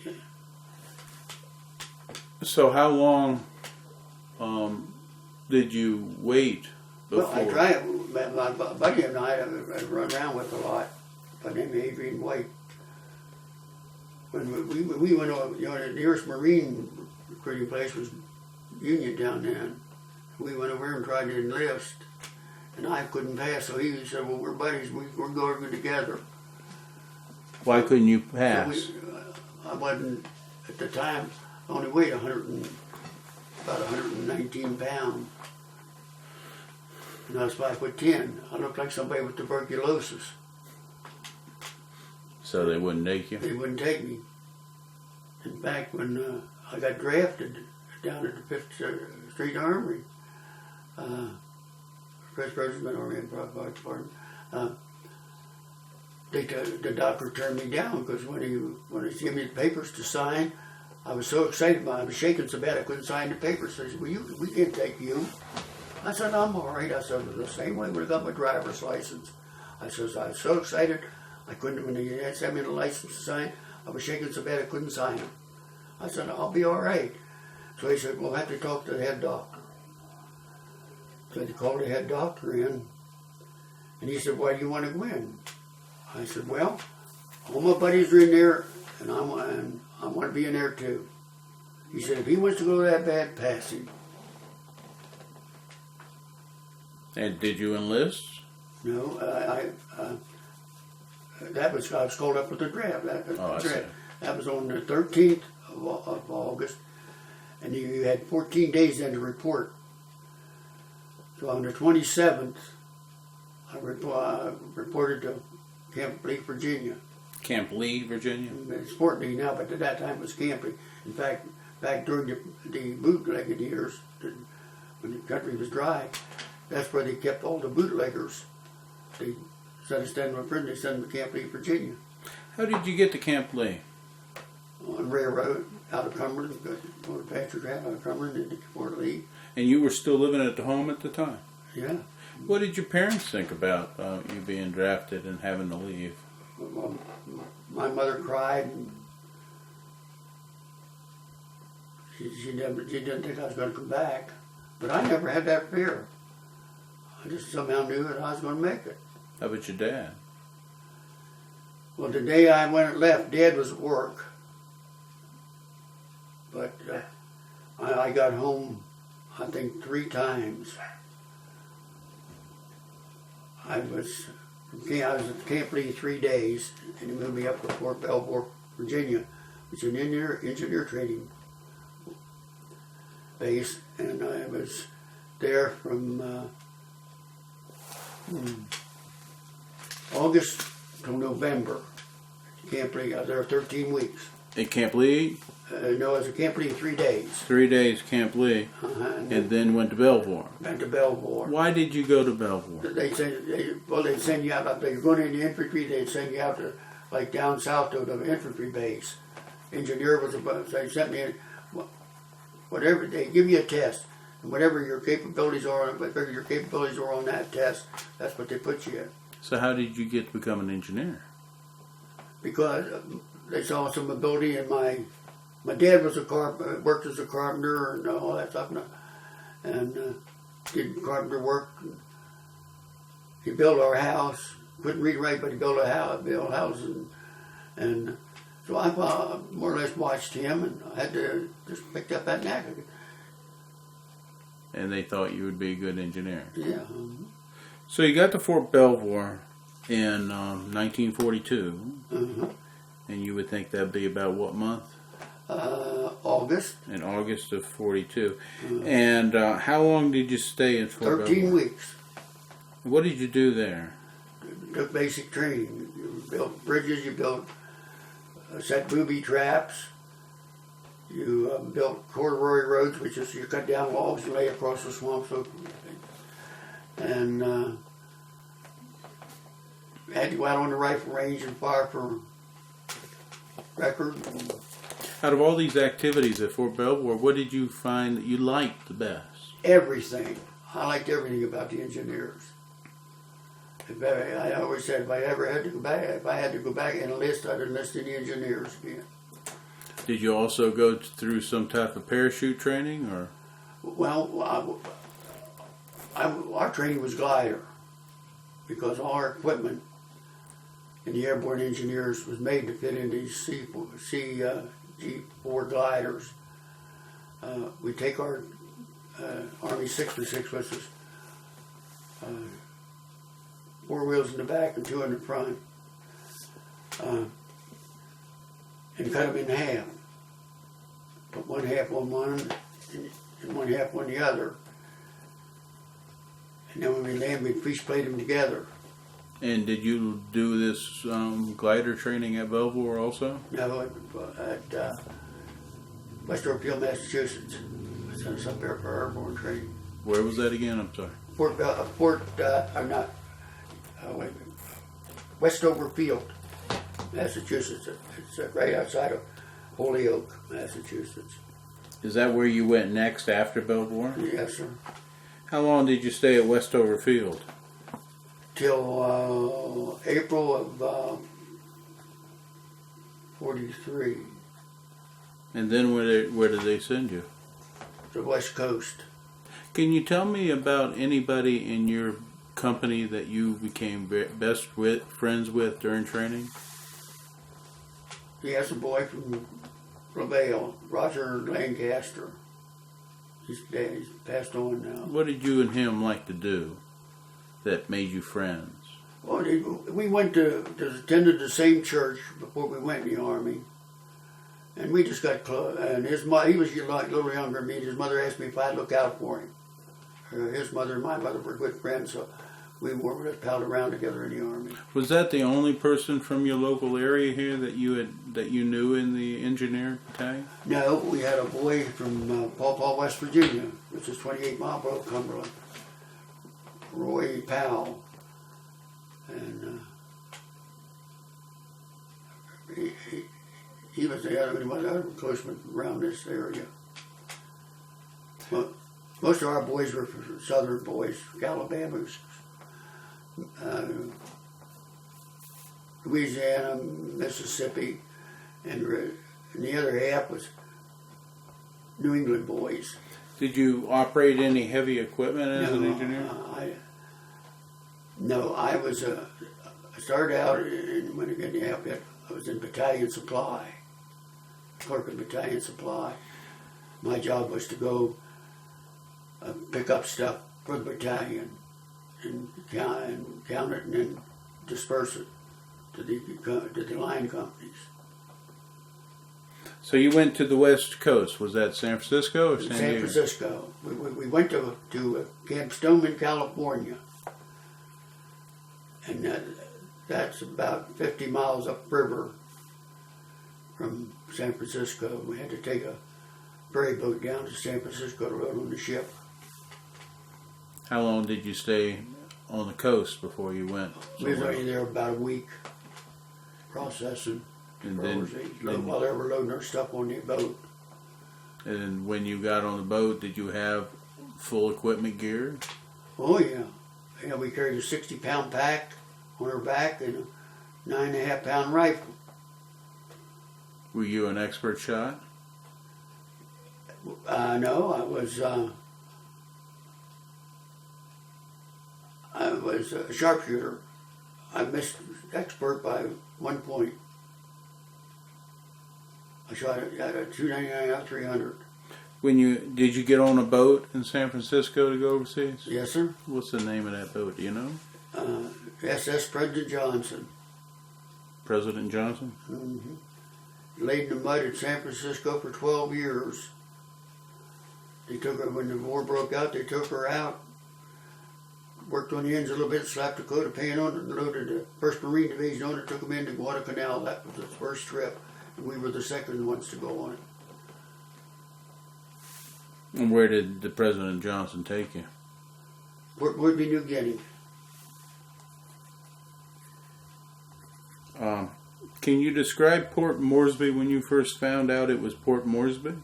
Yeah. So how long did you wait before? Well, I tried. My buddy and I run around with a lot. My name is Adrian White. When we went over, the nearest Marine recruiting place was Uniontown then. We went over and tried to enlist, and I couldn't pass. So he said, "Well, we're buddies. We're going together." Why couldn't you pass? So I wasn't at the time. I only weighed about 119 pounds. And I was 5'10". I looked like somebody with tuberculosis. So they wouldn't take you? They wouldn't take me. In fact, when I got drafted down at the 5th Street Armory, First Regiment Army Department, the doctor turned me down because when he gave me the papers to sign, I was so excited. I was shaking so bad I couldn't sign the papers. So he said, "Well, we can't take you." I said, "I'm all right." I said, "The same way when I got my driver's license." I said, "I was so excited, I couldn't, when he had sent me the license to sign, I was shaking so bad I couldn't sign it." I said, "I'll be all right." So he said, "We'll have to talk to the head doctor." So they called the head doctor in, and he said, "Why do you want to go in?" I said, "Well, all my buddies are in there, and I want to be in there too." He said, "If he wants to go that bad, pass him." And did you enlist? No, I was called up with the draft. That was on the 13th of August, and you had 14 days then to report. So on the 27th, I reported to Camp Lee, Virginia. Camp Lee, Virginia? It's Fort Lee now, but at that time it was Camp Lee. In fact, back during the bootlegging years, when the country was dry, that's where they kept all the bootleggers. They, instead of sending them to prison, they sent them to Camp Lee, Virginia. How did you get to Camp Lee? On railroad, out of Cumberland, on the pasture out of Cumberland into Fort Lee. And you were still living at the home at the time? Yeah. What did your parents think about you being drafted and having to leave? My mother cried. And she didn't think I was going to come back. But I never had that fear. I just somehow knew that I was going to make it. How about your dad? Well, the day I went and left, Dad was at work. But I got home, I think, 3 times. I was at Camp Lee 3 days, and he moved me up to Fort Belvior, Virginia, which is an engineer training base, and I was there from August till November. Camp Lee, I was there 13 weeks. At Camp Lee? No, I was at Camp Lee 3 days. 3 days, Camp Lee, and then went to Belvior. Went to Belvior. Why did you go to Belvior? They'd send you out, if they were going into infantry, they'd send you out to, like down south to the infantry base. Engineer was they sent me in, whatever, they give you a test. And whatever your capabilities are, whatever your capabilities are on that test, that's what they put you in. So how did you get to become an engineer? Because they saw some ability in my dad was worked as a carpenter and all that stuff, and did carpenter work. He built our house. Couldn't read or write, but he built a house, and so I more or less watched him, and I had to just pick up that knack. And they thought you would be a good engineer. Yeah. So you got to Fort Belvior in 1942, and you would think that'd be about what month? August. In August of 42. And how long did you stay in Fort Belvior? 13 weeks. What did you do there? Took basic training. You built bridges, you built set booby traps, you built corduroy roads, which is you cut down logs and lay across the swamps, and had to go out on the rifle range and fire for record. Out of all these activities at Fort Belvior, what did you find that you liked the best? Everything. I liked everything about the engineers. I always said if I had to go back and enlist, I'd enlist in the engineers again. Did you also go through some type of parachute training, or? Well, our training was glider, because all our equipment in the airborne engineers was made to fit in these G4 gliders. We take our Army 6x6, which is 4 wheels in the back and 2 in the front, and cut them in half. Put one half on one and one half on the other. And then when we land, we'd fish plate them together. And did you do this glider training at Belvior also? No, at Westover, Massachusetts. I sent us up there for airborne training. Where was that again? I'm sorry. Westover Field, Massachusetts. It's right outside of Holyoke, Massachusetts. Is that where you went next after Belvior? Yes, sir. How long did you stay at Westover Field? Till April of 43. And then where did they send you? The West Coast. Can you tell me about anybody in your company that you became friends with during training? Yes, a boy from Vale, Roger Lancaster. He's passed on now. What did you and him like to do that made you friends? Well, we went to attended the same church before we went in the Army. And we just got close. And he was a little younger than me. His mother asked me if I'd look out for him. His mother and my mother were good friends, so we more or less palled around together in the Army. Was that the only person from your local area here that you knew in the engineer battalion? No, we had a boy from Paw Paw, West Virginia, which is 28 miles below Cumberland. Roy Powell, and he was the other coachman around this area. But most of our boys were southern boys, Alabama, Louisiana, Mississippi, and the other half was New England boys. Did you operate any heavy equipment as an engineer? No, I was. I started out when I got the outfit. I was in battalion supply, clerk of battalion supply. My job was to go pick up stuff for the battalion and count it and then disperse it to the line companies. So you went to the West Coast. Was that San Francisco or San Diego? San Francisco. We went to Camp Stoneman, California. And that's about 50 miles upriver from San Francisco. We had to take a ferry boat down to San Francisco to run on the ship. How long did you stay on the coast before you went? We was only there about a week, processing. And then while they were loading our stuff on the boat. And when you got on the boat, did you have full equipment gear? Oh yeah. Yeah, we carried a 60-pound pack on our back and a 9.5-pound rifle. Were you an expert shot? No, I was a sharpshooter. I missed expert by 1 point. I shot it at a 299 out of 300. Did you get on a boat in San Francisco to go overseas? Yes, sir. What's the name of that boat? Do you know? USS President Johnson. President Johnson? Mm-hmm. Laid in the mud at San Francisco for 12 years. They took her when the war broke out. They took her out. Worked on the engine a little bit, slapped a coat of paint on it, and loaded the 1st Marine Division on it. Took them into Guadalcanal. That was the first trip. And we were the second ones to go on it. And where did the President Johnson take you? Port Moresby, New Guinea. Can you describe Port Moresby when you first found out it was Port Moresby?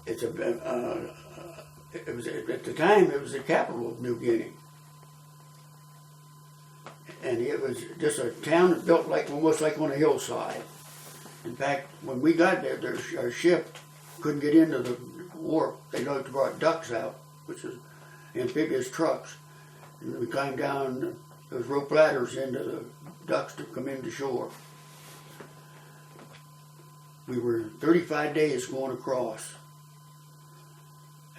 It was at the time it was the capital of New Guinea, and it was just a town built almost like on a hillside. In fact, when we got there, our ship couldn't get into the wharf. They brought ducks out, which is amphibious trucks, and we climbed down those rope ladders into the ducks to come into shore. We were 35 days going across,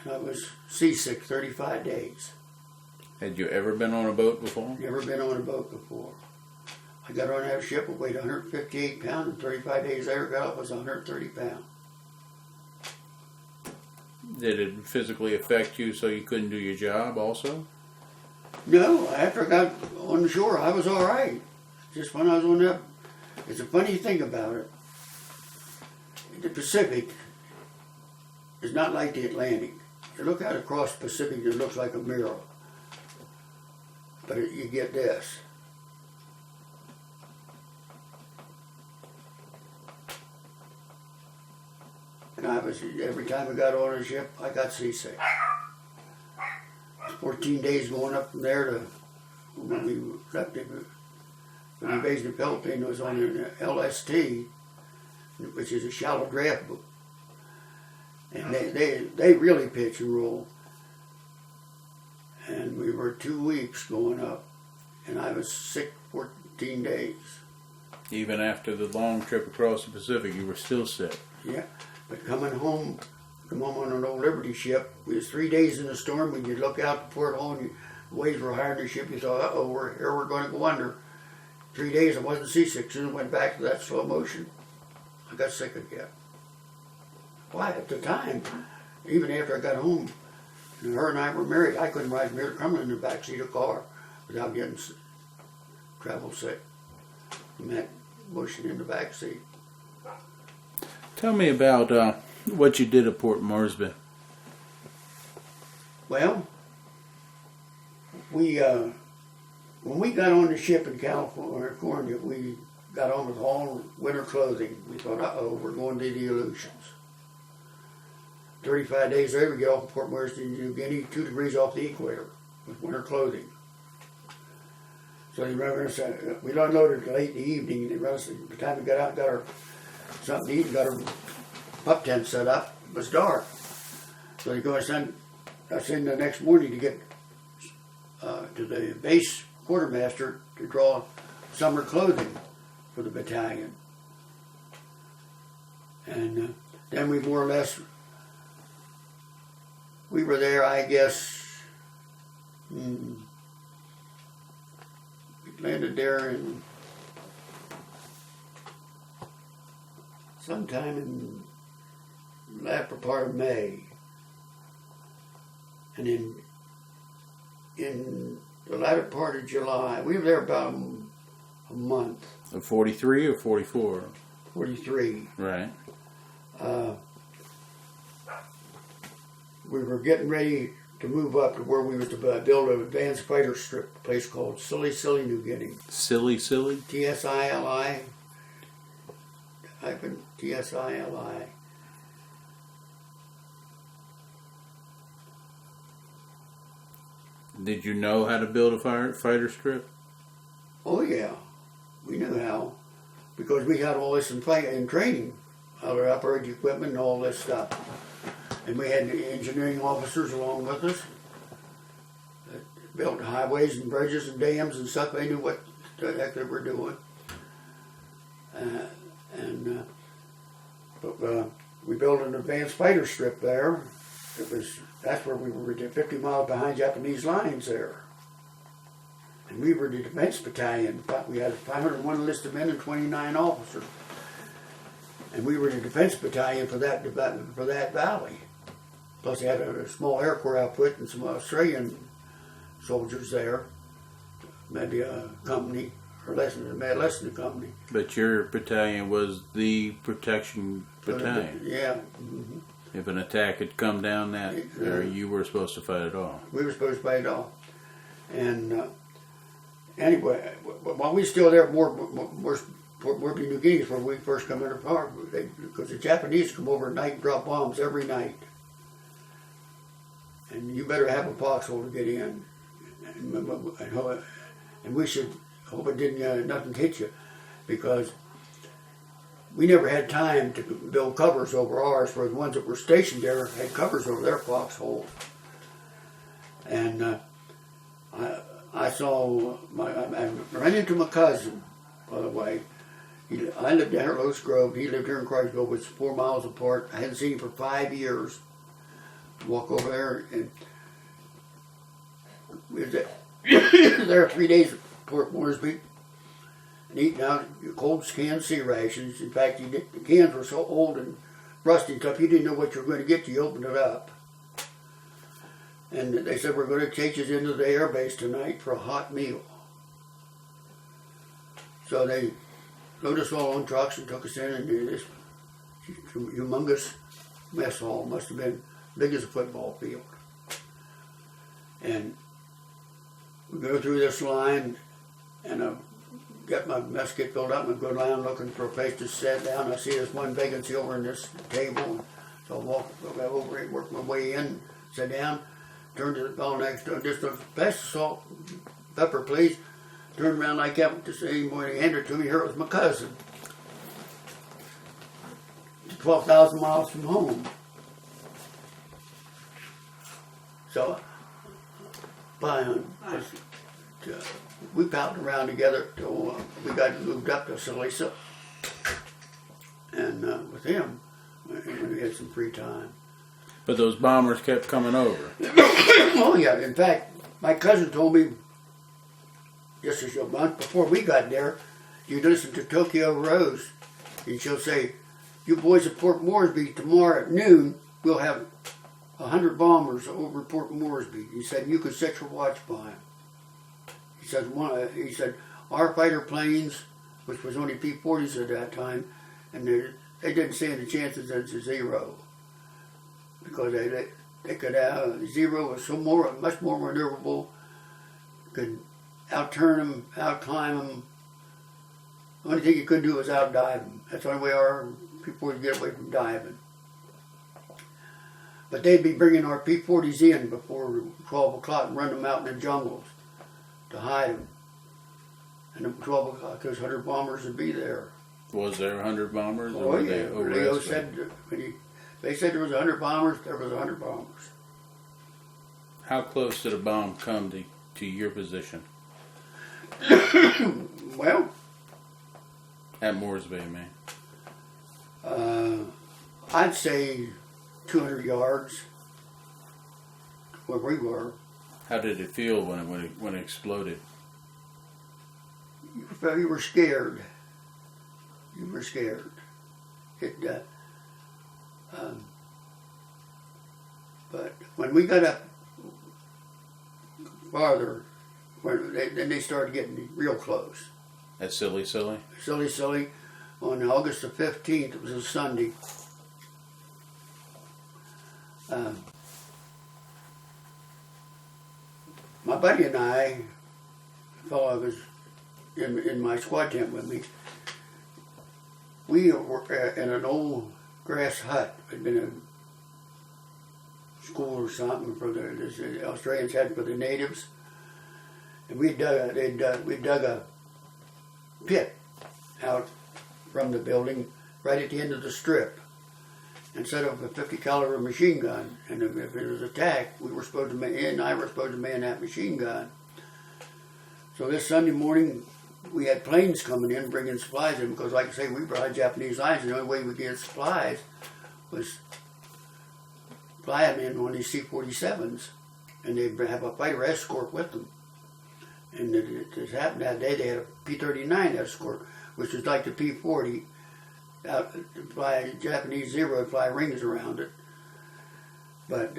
and I was seasick 35 days. Had you ever been on a boat before? Never been on a boat before. I got on that ship, it weighed 158 pounds, and 35 days later got off, was 130 pounds. Did it physically affect you so you couldn't do your job also? No, after I got on the shore, I was all right. Just when I was on that, it's a funny thing about it. The Pacific is not like the Atlantic. You look out across the Pacific, it looks like a mirror. But you get this. And every time I got on a ship, I got seasick. 14 days going up from there to when we left the invasion of Philippines was on an LST, which is a shallow draft boat. And they really pitch and roll. And we were 2 weeks going up, and I was sick 14 days. Even after the long trip across the Pacific, you were still sick? Yeah, but come home on an old Liberty ship, we was 3 days in a storm. When you look out the porthole and the waves were higher than the ship, you thought, uh-oh, we're going to go under. 3 days, I wasn't seasick. Soon I went back to that slow motion. I got sick again. Why, at the time, even after I got home, and her and I were married, I couldn't ride from here to Cumberland in the back seat of a car without getting travel sick from that motion in the back seat. Tell me about what you did at Port Moresby. Well, when we got on the ship in California, we got on with all winter clothing. We thought, uh-oh, we're going to the Aleutians. 35 days later, we get off of Port Moresby, New Guinea, 2 degrees off the equator with winter clothing. So they run us. We unloaded late in the evening. And they run us. By the time we got out, got our something to eat, and got our pup tent set up. It was dark. So they go and send us in the next morning to get to the base quartermaster to draw summer clothing for the battalion. And then we more or less, we were there, I guess, we landed there in sometime in the latter part of May. And in the latter part of July, we were there about a month. Of 43 or 44? 43. Right. We were getting ready to move up to where we was to build an advanced fighter strip, a place called Tsili-Tsili, New Guinea. Tsili-Tsili? Tsili, Tsili. Did you know how to build a fighter strip? Oh yeah, we knew how, because we had all this in training, our operating equipment and all this stuff. And we had the engineering officers along with us that built highways and bridges and dams and stuff. They knew what the heck they were doing. But we built an advanced fighter strip there. That's where we were 50 miles behind Japanese lines there. And we were the defense battalion. We had 501 enlisted men and 29 officers. And we were the defense battalion for that valley. Plus they had a small Air Corps outfit and some Australian soldiers there. Maybe a company, or less than a company. But your battalion was the protection battalion. Yeah. Mm-hmm. If an attack had come down that area, you were supposed to fight it off. We were supposed to fight it off. And anyway, while we were still there, Moresby, New Guinea, where we first come in apart, because the Japanese come over at night and drop bombs every night. And you better have a foxhole to get in. And we should hope it didn't, nothing hit you, because we never had time to build covers over ours, where the ones that were stationed there had covers over their foxholes. And I ran into my cousin, by the way. I lived down at Locust Grove. He lived here in Crossville, which is 4 miles apart. I hadn't seen him for 5 years. Walk over there, and we was there 3 days at Port Moresby, and eating out cold canned sea rations. In fact, the cans were so old and rusty and stuff, you didn't know what you were going to get till you opened it up. And they said, we're going to take you into the air base tonight for a hot meal. So they loaded us all on trucks and took us in, and this humongous mess hall, must have been big as a football field. And we go through this line, and I get my mess kit filled up, and I go down looking for a place to sit down. I see this one vacancy over in this table, so I walk over it, work my way in, sit down, turn to the fellow next door, just a pass the salt, pepper please. Turned around like that to say, when he handed it to me, here it was my cousin. 12,000 miles from home. So, we palted around together till we got moved up to Tsili-Tsili. And with him, when we had some free time. But those bombers kept coming over. Oh yeah, in fact, my cousin told me, just a month before we got there, you'd listen to Tokyo Rose, and she'll say, you boys at Port Moresby, tomorrow at noon, we'll have 100 bombers over Port Moresby. He said, you could set your watch by them. He said, our fighter planes, which was only P-40s at that time, and they didn't stand the chances as a zero. Because they could zero was much more maneuverable, could out-turn them, out-climb them. The only thing you couldn't do was out-dive them. That's the only way our P-40s would get away from diving. But they'd be bringing our P-40s in before 12 o'clock and run them out in the jungles to hide them. And at 12 o'clock, those 100 bombers would be there. Was there 100 bombers? Oh, or were yeah. they Leo said, they said there was 100 bombers, there was 100 bombers. How close did a bomb come to your position? Well, At Moresby, man. I'd say 200 yards where we were. How did it feel when it exploded? You were scared. You were scared. But when we got up farther, then they started getting real close. At Tsili-Tsili? Tsili-Tsili, on August the 15th, it was a Sunday. My buddy and I, the fellow who was in my squad tent with me, we were in an old grass hut. It had been a school or something for the Australians had for the natives, and we dug a pit out from the building right at the end of the strip, and set up a 50 caliber machine gun. And if it was attacked, I were supposed to man that machine gun. So this Sunday morning, we had planes coming in, bringing supplies in, because like I say, we brought Japanese lines, and the only way we could get supplies was fly them in on these C-47s, and they'd have a fighter escort with them. And it happened that day, they had a P-39 escort, which was like the P-40, out to fly Japanese Zero, and fly rings around it. But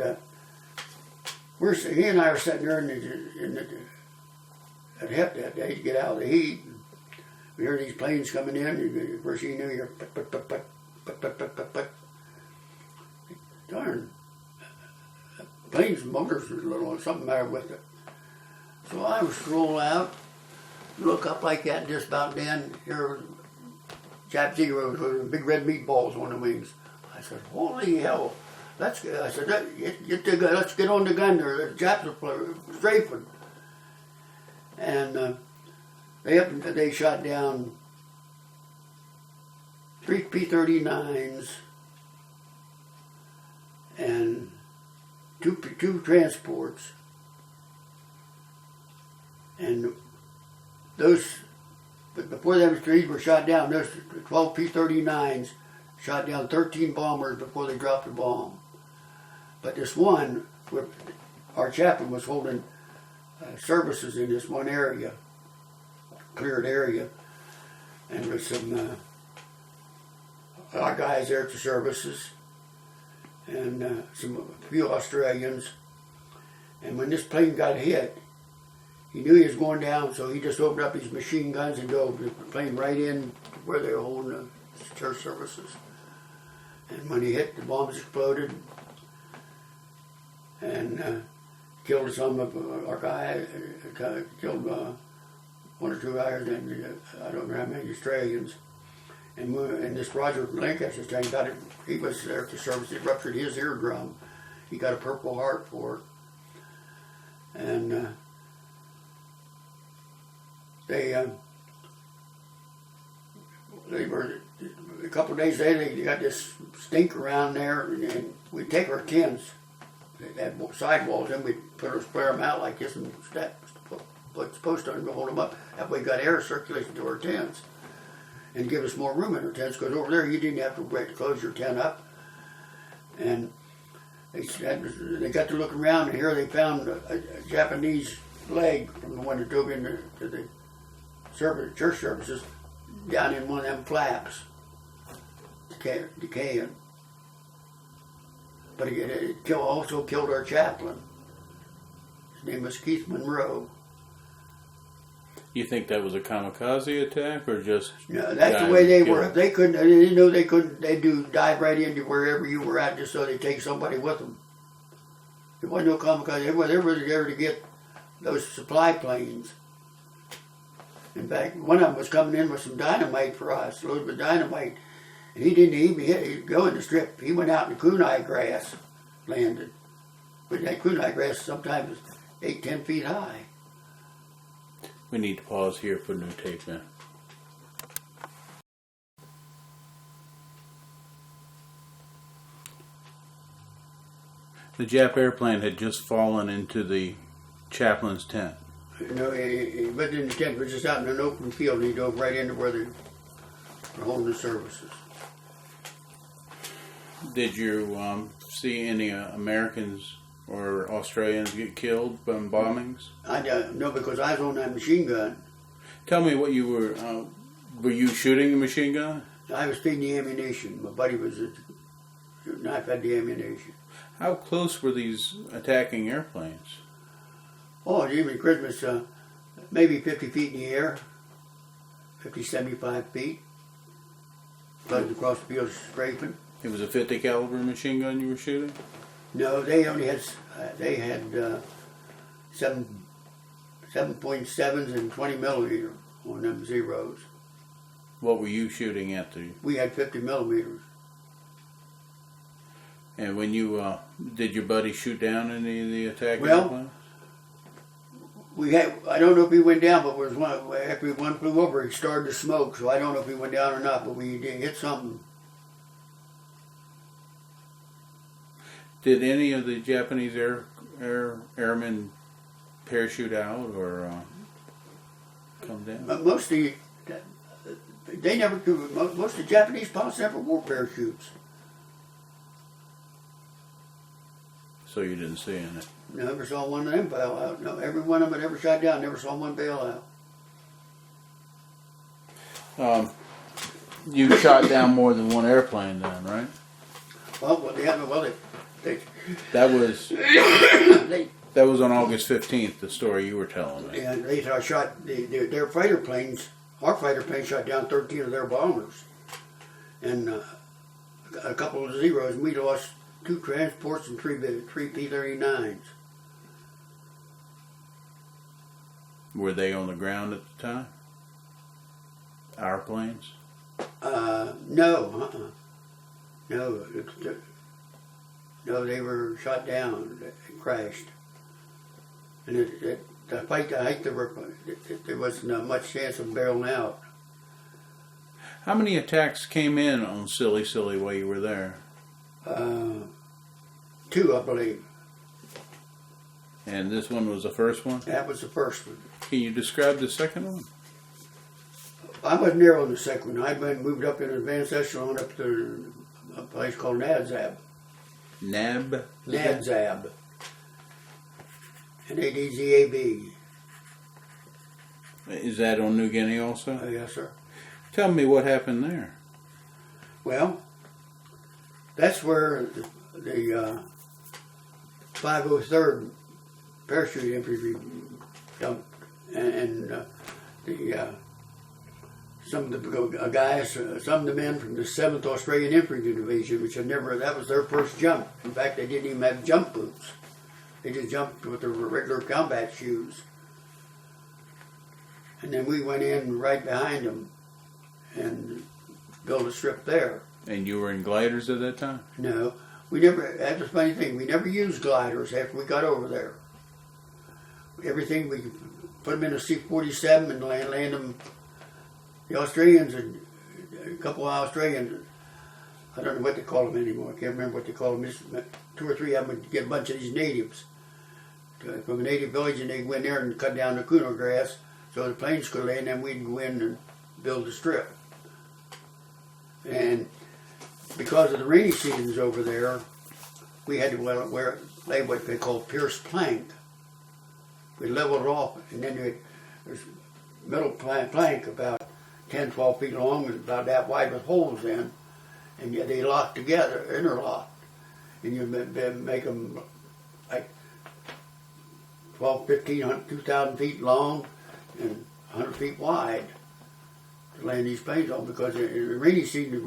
he and I were sitting there at HEP that day to get out of the heat. We heard these planes coming in, and first you knew, you're put. Darn. Plane's motors was a little something matter with it. So I would stroll out, look up like that, and just about then, here was Jap Zeros with big red meatballs on the wings. I said, holy hell. Let's get on the gun there. The Japs are strafing. And they shot down 3 P-39s and two transports. And those, but before them trees were shot down, those 12 P-39s shot down 13 bombers before they dropped the bomb. But this one, our chaplain was holding services in this one area, cleared area, and there was some our guys there at the services, and a few Australians. And when this plane got hit, he knew he was going down, so he just opened up his machine guns and drove the plane right in where they were holding the church services. And when he hit, the bombs exploded and killed some of our guys, killed one or two guys, and I don't know how many Australians. And this Roger Lancaster thing got it. He was there at the service. It ruptured his eardrum. He got a Purple Heart for it. And they were a couple of days later. They got this stink around there, and we'd take our tents. They had sidewalls, and we'd square them out like this and put posts on them to hold them up. That way, we got air circulation to our tents, and give us more room in our tents. Because over there, you didn't have to wait to close your tent up. And they got to look around, and here they found a Japanese leg from the one that drove into the church services down in one of them flaps, decaying. But it also killed our chaplain. His name was Keith Monroe. You think that was a kamikaze attack, or just? No, that's the way they were. If they couldn't, they didn't know they couldn't. They'd dive right into wherever you were at, just so they'd take somebody with them. There wasn't no kamikaze. They were there to get those supply planes. In fact, one of them was coming in with some dynamite for us, loaded with dynamite. And he didn't even go in the strip. He went out in the kunai grass, landed. But that kunai grass sometimes is 8-10 feet high. We need to pause here for new tape in. The Jap airplane had just fallen into the chaplain's tent. No, he wasn't in the tent. He was just out in an open field, and he dove right into where they were holding the services. Did you see any Americans or Australians get killed from bombings? I don't know, because I was on that machine gun. Tell me what you were you shooting the machine gun? I was feeding the ammunition. My buddy was shooting. I fed the ammunition. How close were these attacking airplanes? Oh, even Christmas, maybe 50 feet in the air, 50, 75 feet. Flooded across the field scraping. It was a 50 caliber machine gun you were shooting? No, they only had 7.7s and 20 millimeter on them zeros. What were you shooting at? We had 50 millimeters. And when you did your buddy shoot down any of the attacking Well, airplanes? I don't know if he went down, but there was one, after one flew over, he started to smoke, so I don't know if he went down or not, but we did hit something. Did any of the Japanese airmen parachute out or come down? Most of the Japanese pilots never wore parachutes. So you didn't see any? Never saw one of them bail out. No, every one of them that ever shot down, never saw one bail out. You shot down more than one airplane then, right? That was on August 15th, the story you were telling me. Yeah, they shot their fighter planes. Our fighter planes shot down 13 of their bombers, and a couple of zeros. And we lost 2 transports and 3 P-39s. Were they on the ground at the time? Our planes? No, No, they were shot down and crashed. And the fight, there wasn't much chance of barreling out. How many attacks came in on Tsili-Tsili while you were there? 2, I believe. And this one was the first one? That was the first one. Can you describe the second one? I wasn't there on the second one. I'd been moved up in advanced echelon up to a place called Nadzab. Nadzab. N-A-D-Z-A-B. Is that on New Guinea also? Yes, sir. Tell me what happened there. Well, that's where the 503rd Parachute Infantry dumped, and some of the guys, some of the men from the 7th Australian Infantry Division, which that was their first jump. In fact, they didn't even have jump boots. They just jumped with their regular combat shoes. And then we went in right behind them and built a strip there. And you were in gliders at that time? No, we never. That's the funny thing. We never used gliders after we got over there. Everything, we put them in a C-47 and land them. The Australians, a couple of Australians, I don't know what they call them anymore. I can't remember what they call them. 2 or 3 of them would get a bunch of these natives from a native village, and they'd go in there and cut down the kuno grass so the planes could land, and then we'd go in and build the strip. And because of the rainy seasons over there, we had to lay what they call pierced plank. We leveled it off, and then there's metal plank about 10, 12 feet long and about that wide with holes in, and yet they locked together, interlocked. And you make them like 12, 15, 2,000 feet long and 100 feet wide to land these planes on, because in the rainy season you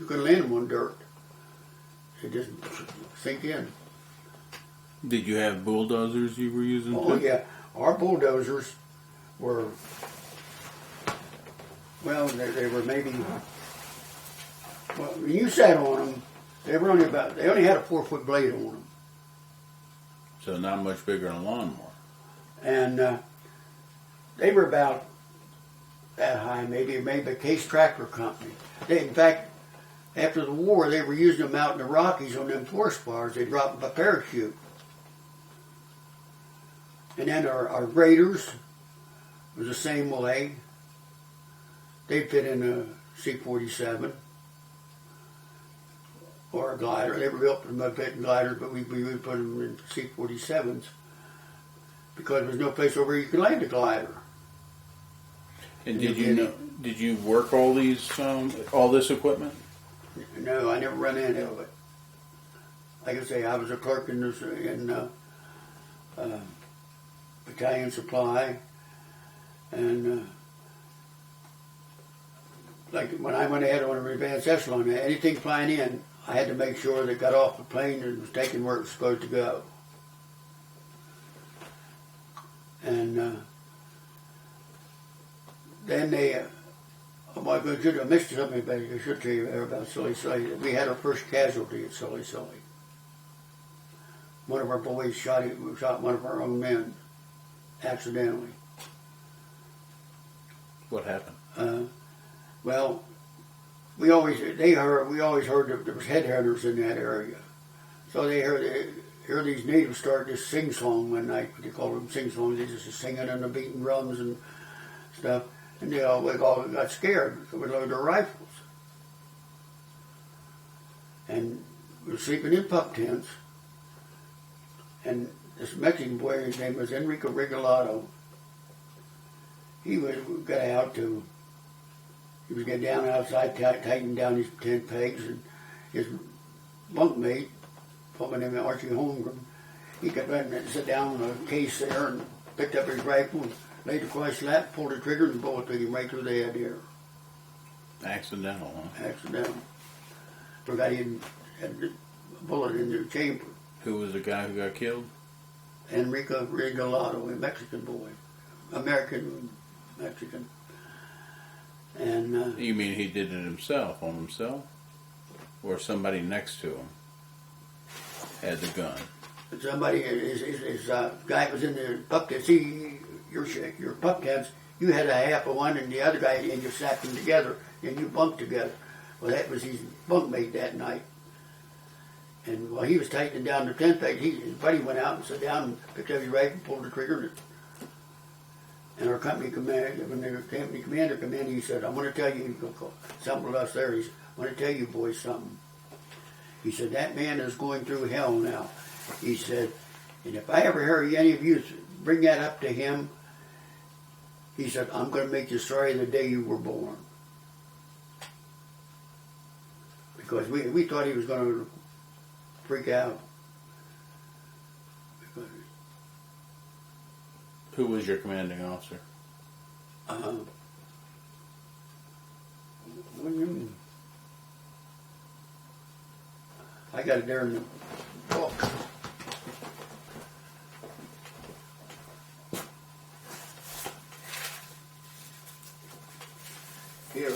couldn't land them on dirt. They just sink in. Did you have bulldozers you were using? Oh, yeah. Our bulldozers were, well, they were maybe, well, when you sat on them, they only had a 4-foot blade on them. So not much bigger than a lawnmower. And They were about that high, maybe a Case Tractor Company. In fact, after the war, they were using them out in the Rockies on them forest bars. They dropped them by parachute. And then our graders was the same way. They fit in a C-47 or a glider. They were built for mud-fitting gliders, but we would put them in C-47s because there was no place over you could land a glider. And did you work all these all this equipment? No, I never run into it. Like I say, I was a clerk in battalion supply, and like when I went ahead on an advanced echelon, anything flying in, I had to make sure that it got off the plane and was taken where it was supposed to go. And then they, I missed something, but I should tell you about Tsili-Tsili. We had our first casualty at Tsili-Tsili. One of our boys shot one of our own men accidentally. What happened? Well, we always heard that there was headhunters in that area. So they heard these natives start this sing-song one night. They called them sing-songs. They just singing and beating drums and stuff. And they all got scared. So we loaded our rifles. And we were sleeping in pup tents. And this Mexican boy, his name was Enrico Regalado. He was getting down outside, tightening down his tent pegs, and his bunkmate, my name Archie Holmgren, he got ready to sit down on a case there and picked up his rifle and laid across his lap, pulled the trigger, and the bullet took him right through the head here. Accidental, huh? Accidental. Forgot he had a bullet in the chamber. Who was the guy who got killed? Enrico Regalado, a Mexican boy. Mexican. And you mean he did it himself, on himself? Or somebody next to him had the gun? Somebody, his guy was in the pup tent. See, your pup tents, you had a half of one and the other guy, and you sat them together, and you bunked together. Well, that was his bunkmate that night. And while he was tightening down the tent peg, his buddy went out and sat down and picked up his rifle, pulled the trigger, and our company commander, when the company commander came in, he said, "I want to tell you something about us there. I want to tell you boys something." He said, "That man is going through hell now." He said, "And if I ever hear any of you bring that up to him," he said, "I'm going to make you sorry the day you were born." Because we thought he was going to freak out. Who was your commanding officer? What do you mean? I got it there in the book. Here.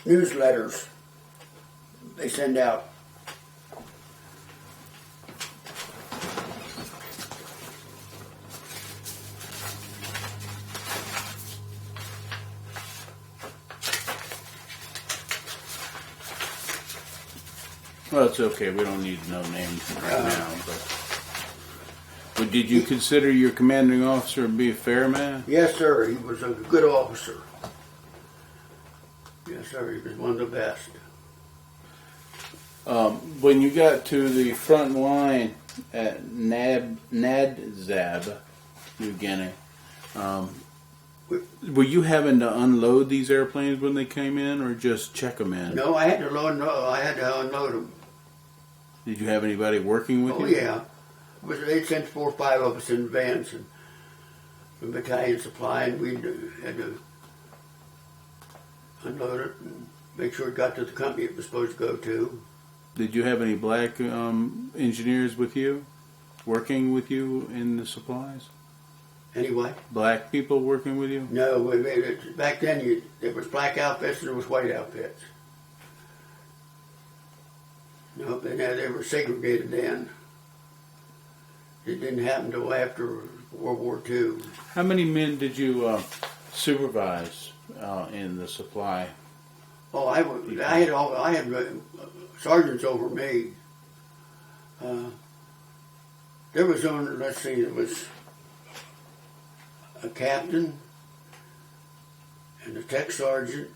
Newsletters they send out. Well, it's okay. We don't need no names right now. But did you consider your commanding officer to be a fair man? Yes, sir. He was a good officer. Yes, sir. He was one of the best. When you got to the front line at Nadzab, New Guinea, were you having to unload these airplanes when they came in, or just check them in? No, I had to unload them. Did you have anybody working with you? Oh, yeah. They'd sent 4 or 5 of us in vans and from battalion supply, and we had to unload it and make sure it got to the company it was supposed to go to. Did you have any black engineers with you, working with you in the supplies? Anyway? Black people working with you? No, back then there was black outfits and there was white outfits. No, they were segregated then. It didn't happen until after World War II. How many men did you supervise in the supply? Oh, I had sergeants over me. There was it was a captain and a tech sergeant,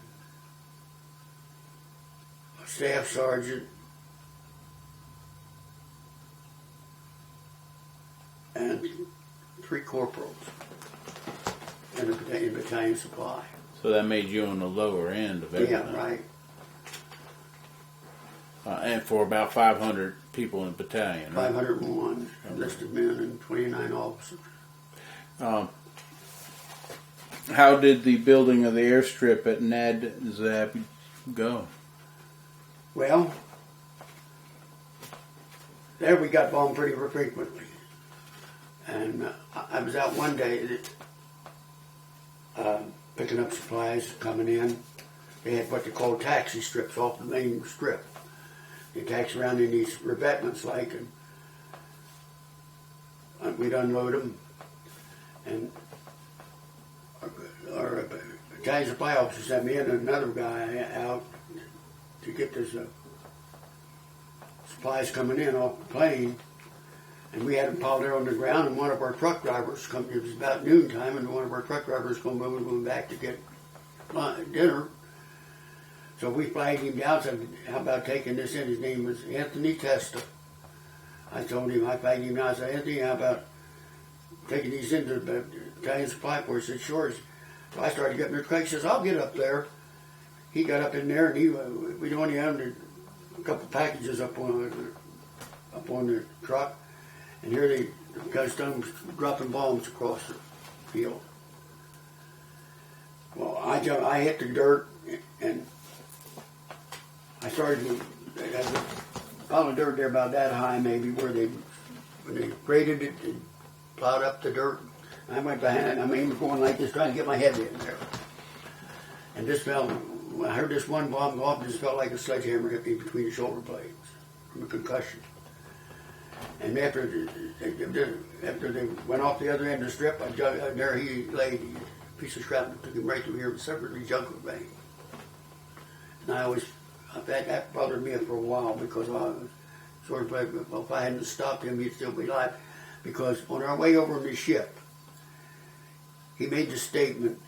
a staff sergeant, and 3 corporals in battalion supply. So that made you on the lower end of everything. Yeah, right. And for about 500 people in the battalion. Right? 501 enlisted men and 29 officers. How did the building of the airstrip at Nadzab go? Well, there we got bombed pretty frequently. And I was out one day picking up supplies coming in. They had what they call taxi strips off the main strip. They taxi around in these revetments and we'd unload them. And our battalion supply officer sent me in and another guy out to get this supplies coming in off the plane. And we had them piled there on the ground, and one of our truck drivers come. It was about noontime, and one of our truck drivers going back to get dinner. So we flagged him down. Said, "How about taking this in?" His name was Anthony Testa. I told him, I flagged him down. I said, "Anthony, how about taking these into the battalion supply force?" He said, "Sure." So I started getting the truck. He says, "I'll get up there." He got up in there, and we only had a couple packages up on the truck. And here the guys done dropping bombs across the field. Well, I hit the dirt and I started to pile of dirt there about that high, maybe when they graded it and plowed up the dirt. I went behind. I mean, going like this, trying to get my head in there. And this fell. I heard this one bomb go off. It just felt like a sledgehammer hit me between the shoulder blades from a concussion. And after they went off the other end of the strip, there he lay, a piece of shrapnel took him right through here, severed the jugular vein. And that bothered me for a while because I was sort of like, well, if I hadn't stopped him, he'd still be alive. Because on our way over on the ship, he made the statement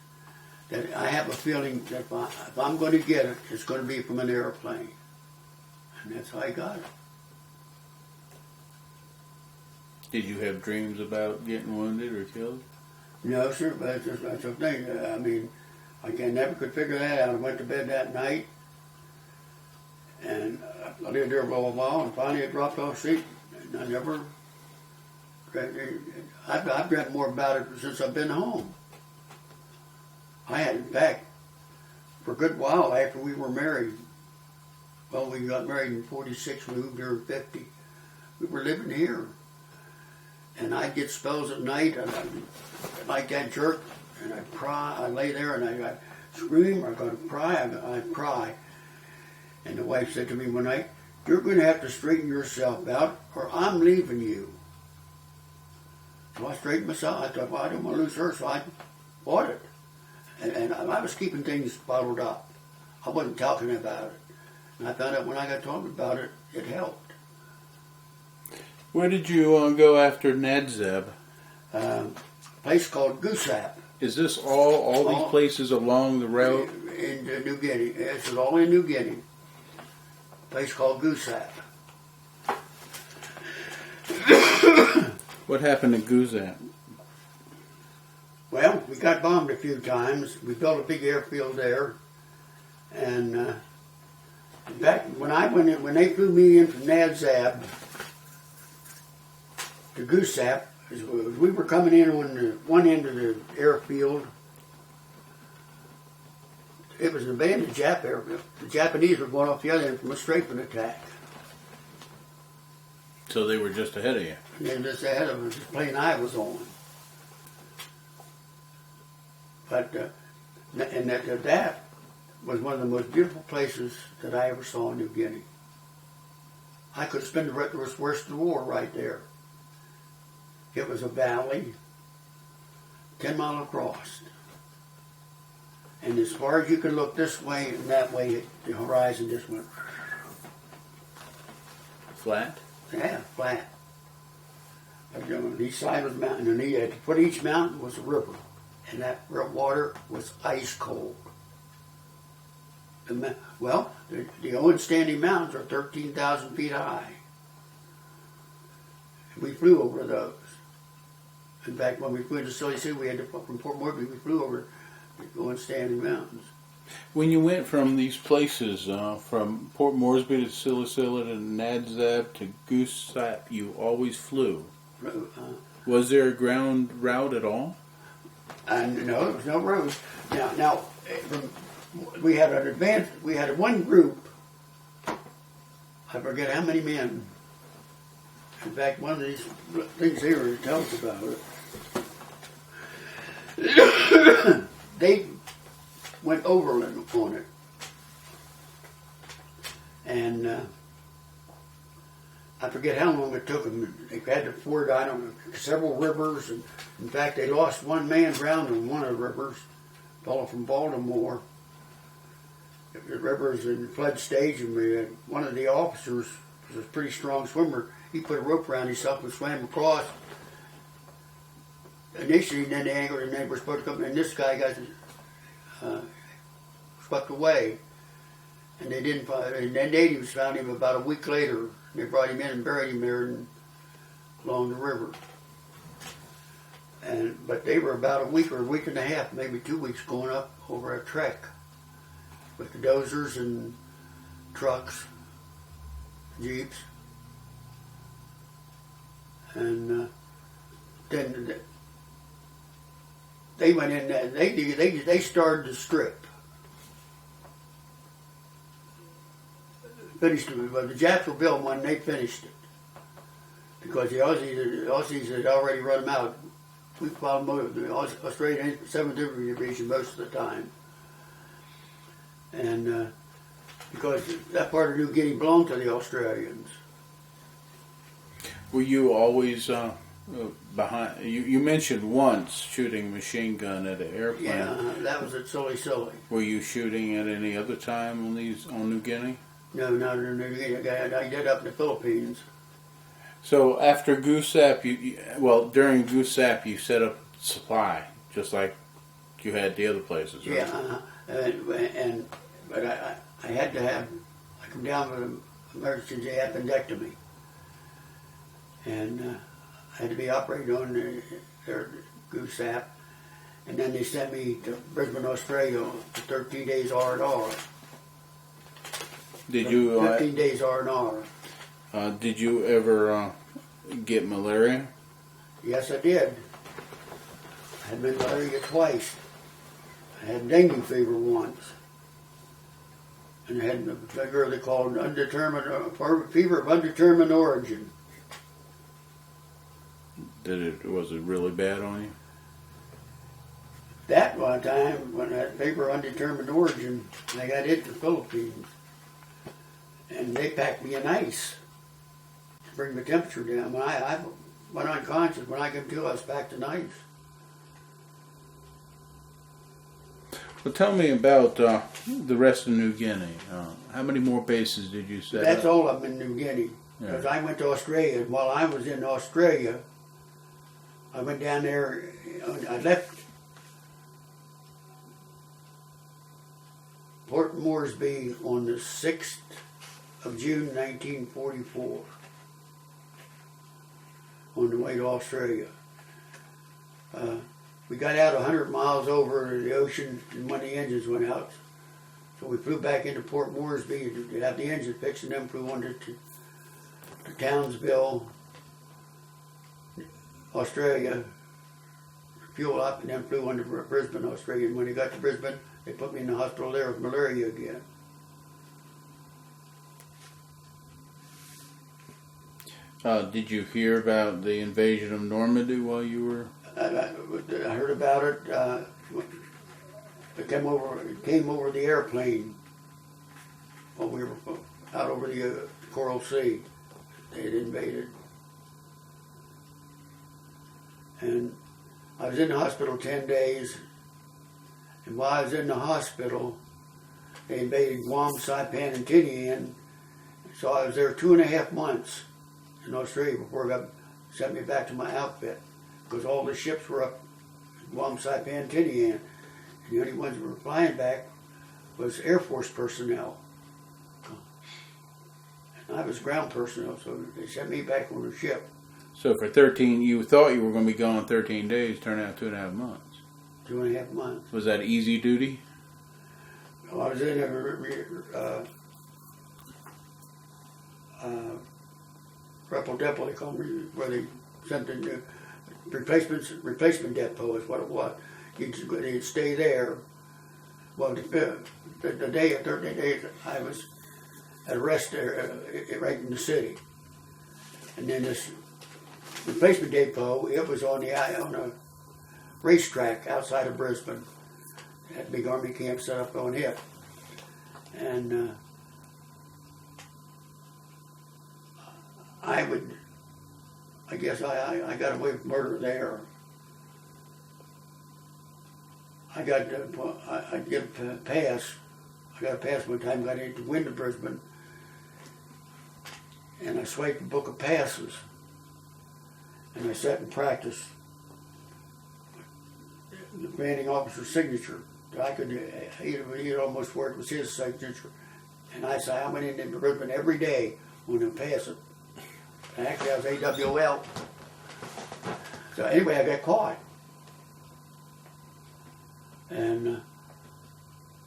that I have a feeling that if I'm going to get it, it's going to be from an airplane. And that's how I got it. Did you have dreams about getting wounded or killed? No, sir, but that's the thing. I mean, I never could figure that out. I went to bed that night, and I lived there for a while, and finally I dropped off sleep. And I never. I've read more about it since I've been home. I had, in fact, for a good while after we were married. Well, we got married in '46. We moved here in '50. We were living here. And I'd get spells at night, and I'd like that jerk, and I'd cry. I'd lay there, and I'd scream, or I'd go to cry. I'd cry. And the wife said to me one night, "You're going to have to straighten yourself out, or I'm leaving you." So I straightened myself. I thought, well, I don't want to lose her, so I bought it. And I was keeping things bottled up. I wasn't talking about it. And I found out when I got talking about it, it helped. Where did you go after Nadzab? A place called Goosap. Is this all these places along the route? In New Guinea. This is all in New Guinea. A place called Goosap. What happened to Goosap? Well, we got bombed a few times. We built a big airfield there. And in fact, when they flew me in from Nadzab to Goosap, as we were coming in on one end of the airfield, it was an abandoned Jap airfield. The Japanese were going off the other end from a strafing attack. So they were just ahead of you? And they were just ahead of us, the plane I was on. But, and that was one of the most beautiful places that I ever saw in New Guinea. I could have spent the rest of the war right there. It was a valley, 10 miles across. And as far as you could look this way and that way, the horizon just went Flat? yeah, flat. But, on each side was a mountain, and at the foot of each mountain was a river, and that water was ice cold. The Owen Standing Mountains are 13,000 feet high. We flew over those. In fact, when we flew into Tsili-Tsili, we had to from Port Moresby, we flew over the Owen Standing Mountains. When you went from these places, from Port Moresby to Tsili-Tsili to Nadzab to Goosap, you always flew. Was there a ground route at all? No, there was no road. Now, we had an advance. We had one group. I forget how many men. In fact, one of these things here tells about it. They went overland on it, and I forget how long it took them. They had to ford, I don't know, several rivers, and in fact, they lost one man drowned in one of the rivers. A fellow from Baltimore. The river's in flood stage, and we had one of the officers was a pretty strong swimmer. He put a rope around himself and swam across. Initially, then the anchor and they were supposed to come, and this guy got swept away. And they didn't find. And then natives found him about a week later. They brought him in and buried him there along the river. But they were about a week or a week and a half, maybe 2 weeks, going up over a trek with the dozers and trucks, jeeps, and then they went in there. They started the strip. Finished it. But the Japs were building one, and they finished it because the Aussies had already run them out. We followed the Australian 7th Infantry Division most of the time, and because that part of New Guinea belonged to the Australians. Were you always behind? You mentioned once shooting machine gun at an airplane. Yeah, that was at Tsili-Tsili. Were you shooting at any other time on New Guinea? No, not in New Guinea. I did up in the Philippines. So after Goosap, during Goosap, you set up supply just like you had the other places, right? Yeah, but I had to have. I come down with an emergency appendectomy, and I had to be operated on their Goosap, and then they sent me to Brisbane, Australia, for 13 days R&R. Did you 15 days R&R. Did you ever get malaria? Yes, I did. I had been malaria twice. I had dengue fever once. And I had a fever they called fever of undetermined origin. Was it really bad on you? That one time, when I had fever of undetermined origin, I got it in the Philippines. And they packed me in ice to bring the temperature down. When I went unconscious, when I came to, I was packed in ice. Well, tell me about the rest of New Guinea. How many more bases did you set That's up? all of them in New Guinea. Because I went to Australia. And while I was in Australia, I went down there. I left Port Moresby on the 6th of June 1944 on the way to Australia. We got out 100 miles over the ocean and when the engines went out. So we flew back into Port Moresby to have the engine fixed, and then flew on to Townsville, Australia, fuel up, and then flew on to Brisbane, Australia. And when we got to Brisbane, they put me in the hospital there with malaria again. Did you hear about the invasion of Normandy while you were? I heard about it. It came over the airplane while we were out over the Coral Sea. They had invaded. And I was in the hospital 10 days. And while I was in the hospital, they invaded Guam, Saipan, and Tinian. So I was there 2.5 months in Australia before they sent me back to my outfit. Because all the ships were up in Guam, Saipan, Tinian. And the only ones that were flying back was Air Force personnel. And I was ground personnel, so they sent me back on the ship. So for 13, you thought you were going to be gone 13 days, turned out 2.5 months. 2.5 months. Was that easy duty? Well, I was in a Repel Depot, they call me, where they sent the replacement depot is what it was. You'd stay there. Well, the day of 13 days, I was at a rest there, right in the city. And then this replacement depot, it was on a racetrack outside of Brisbane. They had a big army camp set up on it. And I guess I got away with murder there. I got a pass. I got a pass one time, got into Winter Brisbane, and I swiped a book of passes, and I sat in practice the commanding officer's signature. I could, he'd almost swear it was his signature. And I said, I went into Brisbane every day when I pass it. And actually, I was AWL. So anyway, I got caught. And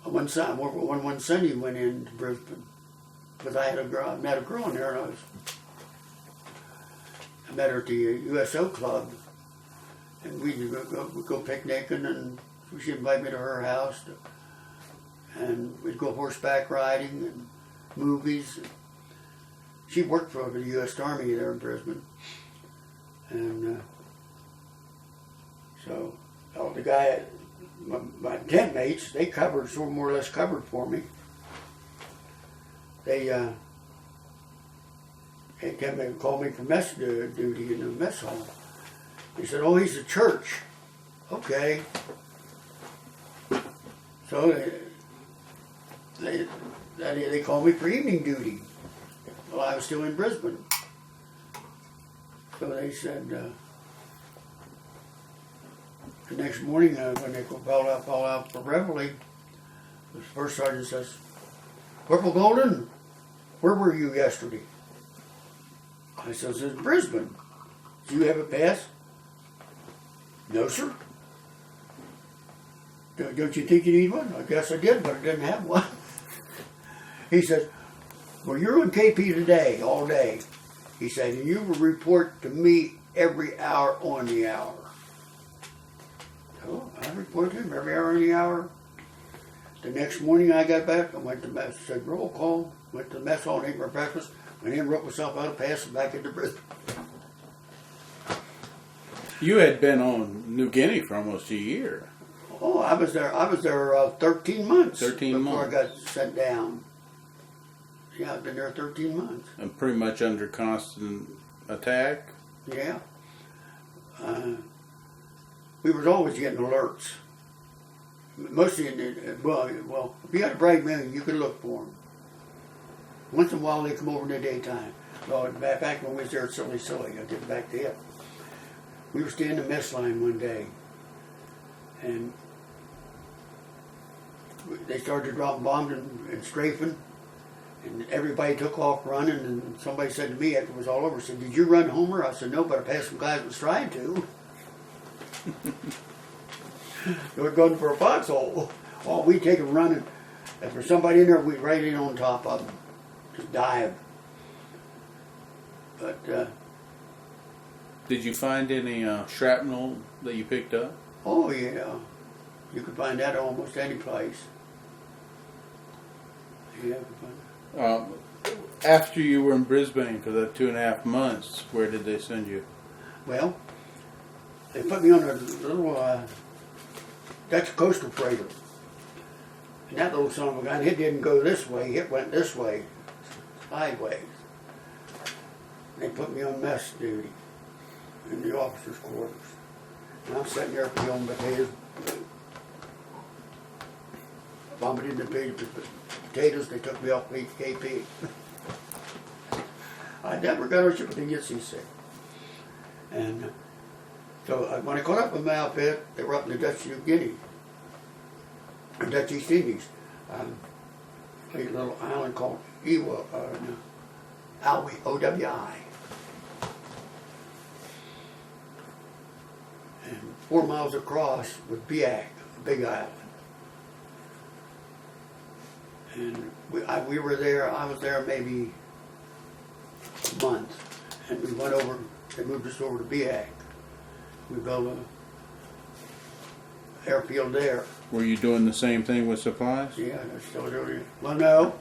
one Sunday went into Brisbane because I met a girl in there, and I met her at the USO club, and we'd go picnicking, and she'd invite me to her house, and we'd go horseback riding and movies. She worked for the U.S. Army there in Brisbane, and so the guy, my tent mates, they covered, sort of more or less covered for me. They came and called me for mess duty in the mess hall. He said, "Oh, he's at church." Okay. So they called me for evening duty while I was still in Brisbane. So they said, the next morning when they call out for reveille, the first sergeant says, "Corporal Golden, where were you yesterday?" I says, "In Brisbane. Do you have a pass?" "No, sir." "Don't you think you need one?" "I guess I did, but I didn't have one." He says, "Well, you're on KP today, all day." He said, "And you will report to me every hour on the hour." So I reported to him every hour on the hour. The next morning I got back, I went to mess, said roll call, went to the mess hall and ate my breakfast, went in, wrote myself out a pass, and back into Brisbane. You had been on New Guinea for almost a year. Oh, I was there 13 months. 13 before months. I got sent down. Yeah, I've been there 13 months. And pretty much under constant attack. Yeah. We was always getting alerts. Mostly, well, if you had a bright moon, you could look for them. Once in a while, they come over in the daytime. Well, back when we was there at Tsili-Tsili, I'll get back to it. We were staying in the mess line one day, and they started dropping bombs and strafing, and everybody took off running, and somebody said to me after it was all over, said, "Did you run, Homer?" I said, "No, but I passed some guys that was trying to." They were going for a foxhole. Oh, we'd take them running. If there's somebody in there, we'd right in on top of them. Just dive. But, Did you find any shrapnel that you picked up? Oh, yeah. You could find that almost any place. Yeah, you could find it. After you were in Brisbane for that 2.5 months, where did they send you? Well, they put me on a little Dutch coastal freighter. And that little son of a gun, it didn't go this way, it went this way, sideways. They put me on mess duty in the officers' quarters. And I'm sitting there peeling potatoes. Bumping into potatoes, they took me off KP. I never got a ship, but didn't get seasick. And so when I caught up with my outfit, they were up in the Dutch New Guinea, or Dutch East Indies, a little island called Owi, O-W-I. And 4 miles across was Biac, a big island. And we were there, I was there maybe a month, and we went over, they moved us over to Biac. We built an airfield there. Were you doing the same thing with supplies? Yeah, they're still doing it. Well, no,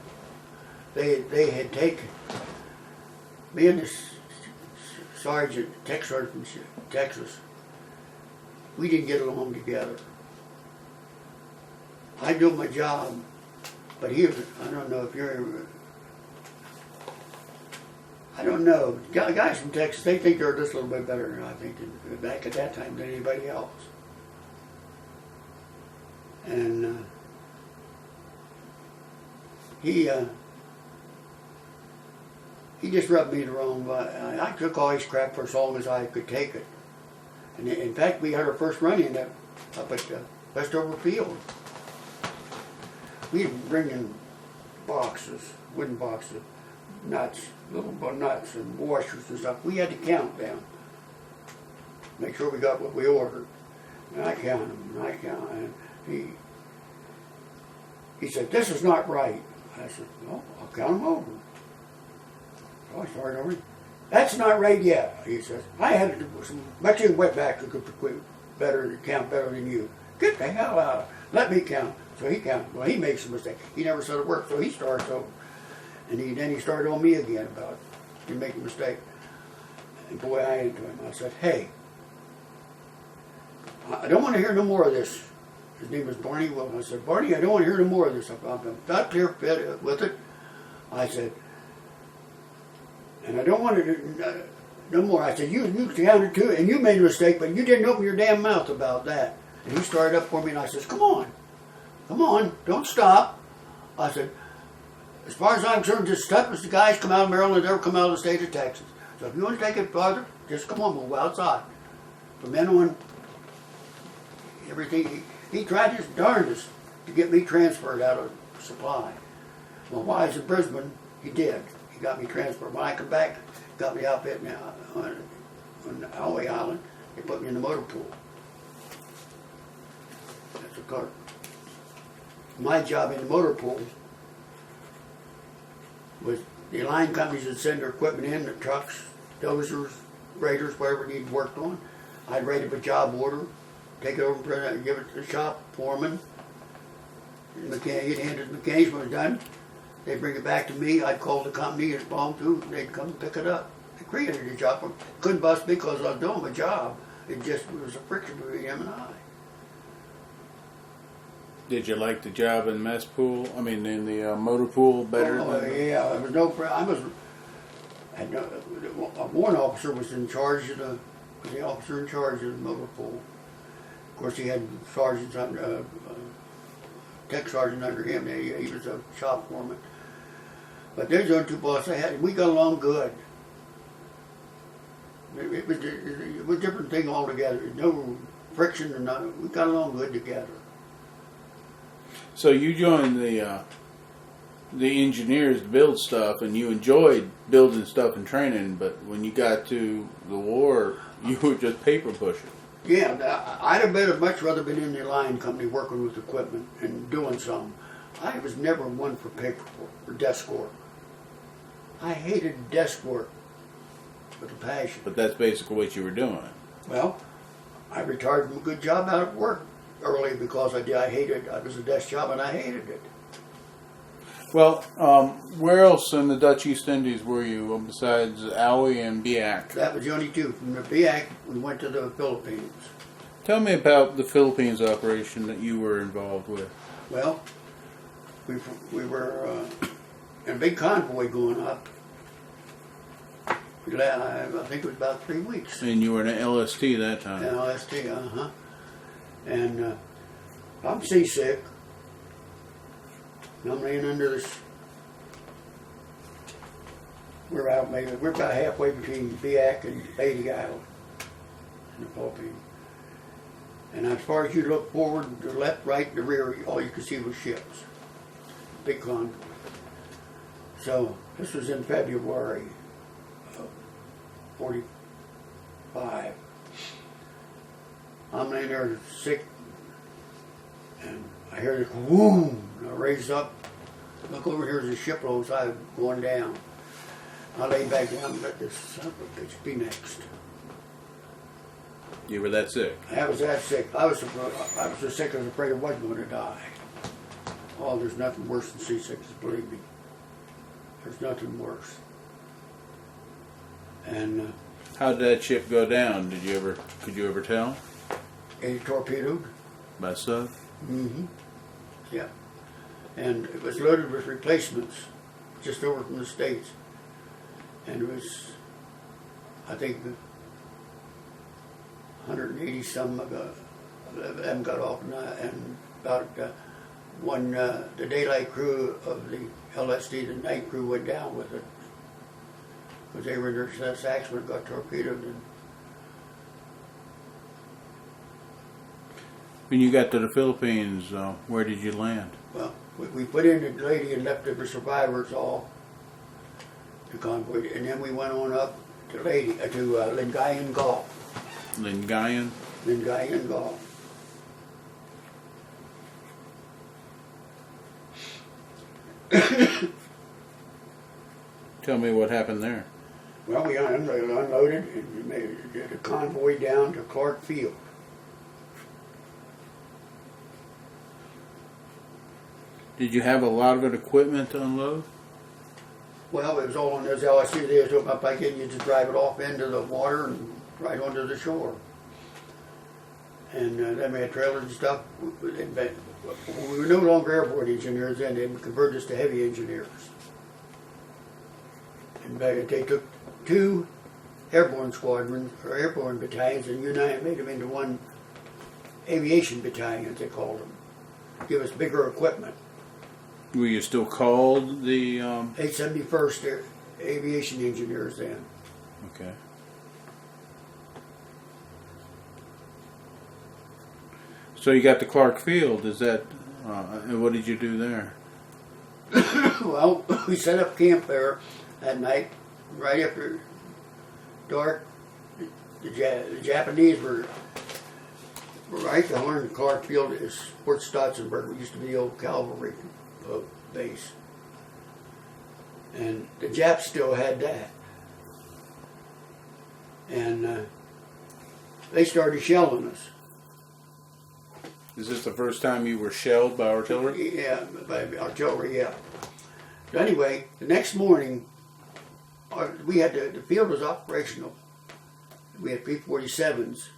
they had taken, me and this sergeant, tech sergeant from Texas, we didn't get along together. I do my job, but he was, I don't know if you're, I don't know. Guys from Texas, they think they're just a little bit better than I think back at that time than anybody else. And he just rubbed me the wrong way. I took all his crap for as long as I could take it. And in fact, we had our first run-in up at Westover Field. We'd bring in boxes, wooden boxes, nuts, little nuts and washers and stuff. We had to count them, make sure we got what we ordered. And I counted them, and I counted. And he said, "This is not right." I said, "No, I'll count them over." So I started over. "That's not right yet," he says. "I had some Mexican wetbacks who could count better than you. Get the hell out of it. Let me count." So he counted. Well, he makes a mistake. He never said a word, so he starts over. And then he started on me again about you make a mistake. And boy, I ain't to him. I said, "Hey, I don't want to hear no more of this." His name was Barney. Well, I said, "Barney, I don't want to hear no more of this. I'm not clear fit with it." I said, "And I don't want to no more." I said, you counted too, and you made a mistake, but you didn't open your damn mouth about that." And he started up for me, and I says, Come on, don't stop." I said, "As far as I'm concerned, just step as the guys come out of Maryland, they'll come out of the state of Texas. So if you want to take it farther, just come on, we'll go outside." From then on, everything, he tried his darndest to get me transferred out of supply. Well, while I was in Brisbane, he did. He got me transferred. When I come back, got me outfit now on Awi Island, they put me in the motor pool. That's a car. My job in the motor pool was the line companies would send their equipment in, the trucks, dozers, graders, whatever needed worked on. I'd write up a job order, take it over, print it, and give it to the shop foreman. The mechanic, hand it to the mechanics when it was done. They'd bring it back to me. I'd call the company it belonged to. They'd come and pick it up. They created a job. Couldn't bust me because I was doing my job. It was a friction between him and I. Did you like the job in mess pool? I mean, in the motor pool better? Oh, yeah. There was no. A warrant officer was in charge of the officer in charge of the motor pool. Of course, he had sergeants under, tech sergeant under him. He was a shop foreman. But there's the only two bosses I had, and we got along good. It was a different thing altogether. No friction or nothing. We got along good together. So you joined the engineers to build stuff, and you enjoyed building stuff and training, but when you got to the war, you were just paper pushing. Yeah, I'd have much rather been in the line company working with equipment and doing something. I was never one for paperwork or desk work. I hated desk work with a passion. But that's basically what you were doing. Well, I retired from a good job out of work early because I hated it. It was a desk job and I hated it. Well, where else in the Dutch East Indies were you besides Awi and Biac? That was the only two. From the Biac, we went to the Philippines. Tell me about the Philippines operation that you were involved with. Well, we were in a big convoy going up. I think it was about 3 weeks. And you were in an LST that time. LST, And I'm seasick. And I'm laying under this. We're about halfway between Biac and Lady Island in the Philippines. And as far as you look forward, to the left, right, and the rear, all you could see was ships. Big con. So this was in February of 45. I'm laying there sick, and I hear this boom. I raise up, look over here, there's a ship alongside going down. I lay back down and let this son of a bitch be next. You were that sick? I was that sick. I was so sick I was afraid I wasn't going to die. Oh, there's nothing worse than seasickness, believe me. There's nothing worse. And how did that ship go down? Could you ever tell? A torpedoed. By sub? Mm-hmm. Yeah. And it was loaded with replacements just over from the States. And it was, I think, 180 some of them got off, and about when the daylight crew of the LST, the night crew, went down with it, because they were in their sacks when it got torpedoed. And when you got to the Philippines, where did you land? Well, we put in the lady and left the survivors all to convoy, and then we went on up to Lengyn Gulf. Lengyn? Lengyn Gulf. Tell me what happened there. Well, we unloaded and did a convoy down to Clark Field. Did you have a lot of equipment to unload? Well, it was all on those LSC. They just open up like it, you just drive it off into the water and right onto the shore. And then we had trailers and stuff. We were no longer airborne engineers then. They converted us to heavy engineers. And they took 2 airborne squadrons, or airborne battalions, and made them into one aviation battalion, as they called them. Give us bigger equipment. Were you still called the... 871st Aviation Engineers then. Okay. So you got to Clark Field. Is that... and what did you do there? Well, we set up camp there that night, right after dark. The Japanese were right behind Clark Field is Fort Stotzenberg, which used to be the old cavalry base. And the Japs still had that. And they started shelling us. Is this the first time you were shelled by artillery? Yeah, by artillery, yeah. So anyway, the next morning, we had the field was operational. We had P-47s.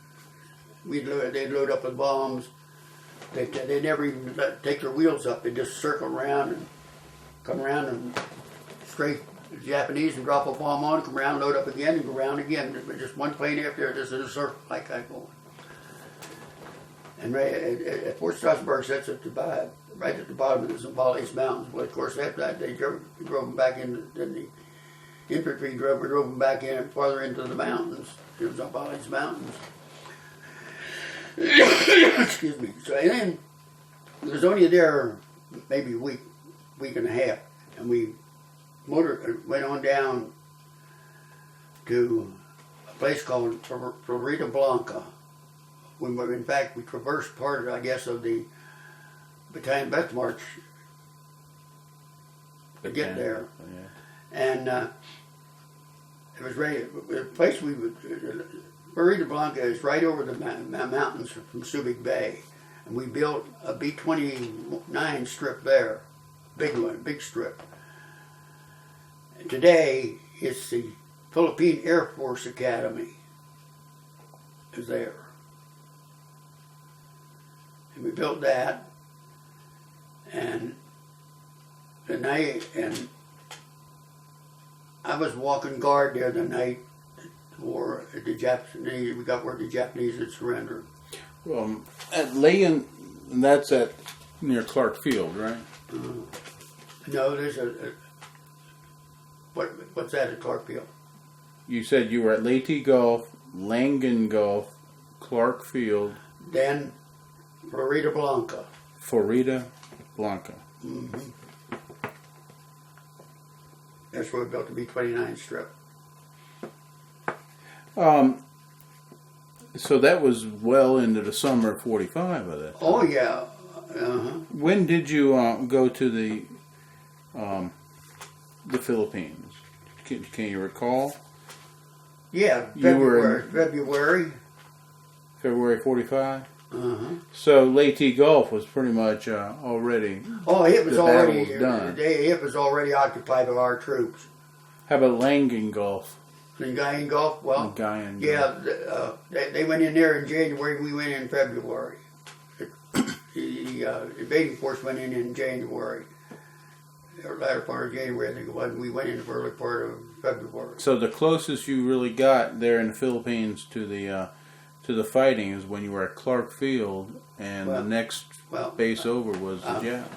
They'd load up with bombs. They never even take their wheels up. They just circle around and come around and strafe the Japanese and drop a bomb on, come around, load up again, and go around again. Just one plane after just in a circle like that going. And right at Fort Strasburg, that's right at the bottom of the Zambales Mountains. Well, of course, after that, they drove them back in. Then the infantry drove them back in farther into the mountains, the Zambales Mountains. Excuse me. So and then it was only there maybe a week and a half, and we went on down to a place called Florida Blanca. In fact, we traversed part, I guess, of the battalion best march to get there. Yeah. And it was ready. The place Florida Blanca is right over the mountains from Subic Bay. And we built a B-29 strip there. Big one, big strip. And today, it's the Philippine Air Force Academy is there. And we built that, and I was walking guard there the night for the Japanese. We got word the Japanese had surrendered. At Lengyn, that's at near Clark Field, right? No, there's what's that at Clark Field? You said you were at Leyte Gulf, Lengyn Gulf, Clark Field. Then Florida Blanca. Florida Blanca. Mm-hmm. That's where we built the B-29 strip. So that was well into the summer of 45 of that time. Oh, yeah. When did you go to the Philippines? Can you recall? Yeah, February. February 45? Uh-huh. So Leyte Gulf was pretty much already. Oh, it was already done. It was already occupied by our troops. How about Lengyn Gulf? Lengyn Gulf. Well, yeah, they went in there in January. We went in February. The invading force went in January, or latter part of January, I think it was. We went in the early part of February. So the closest you really got there in the Philippines to the fighting is when you were at Clark Field, and the next base over was the Japs.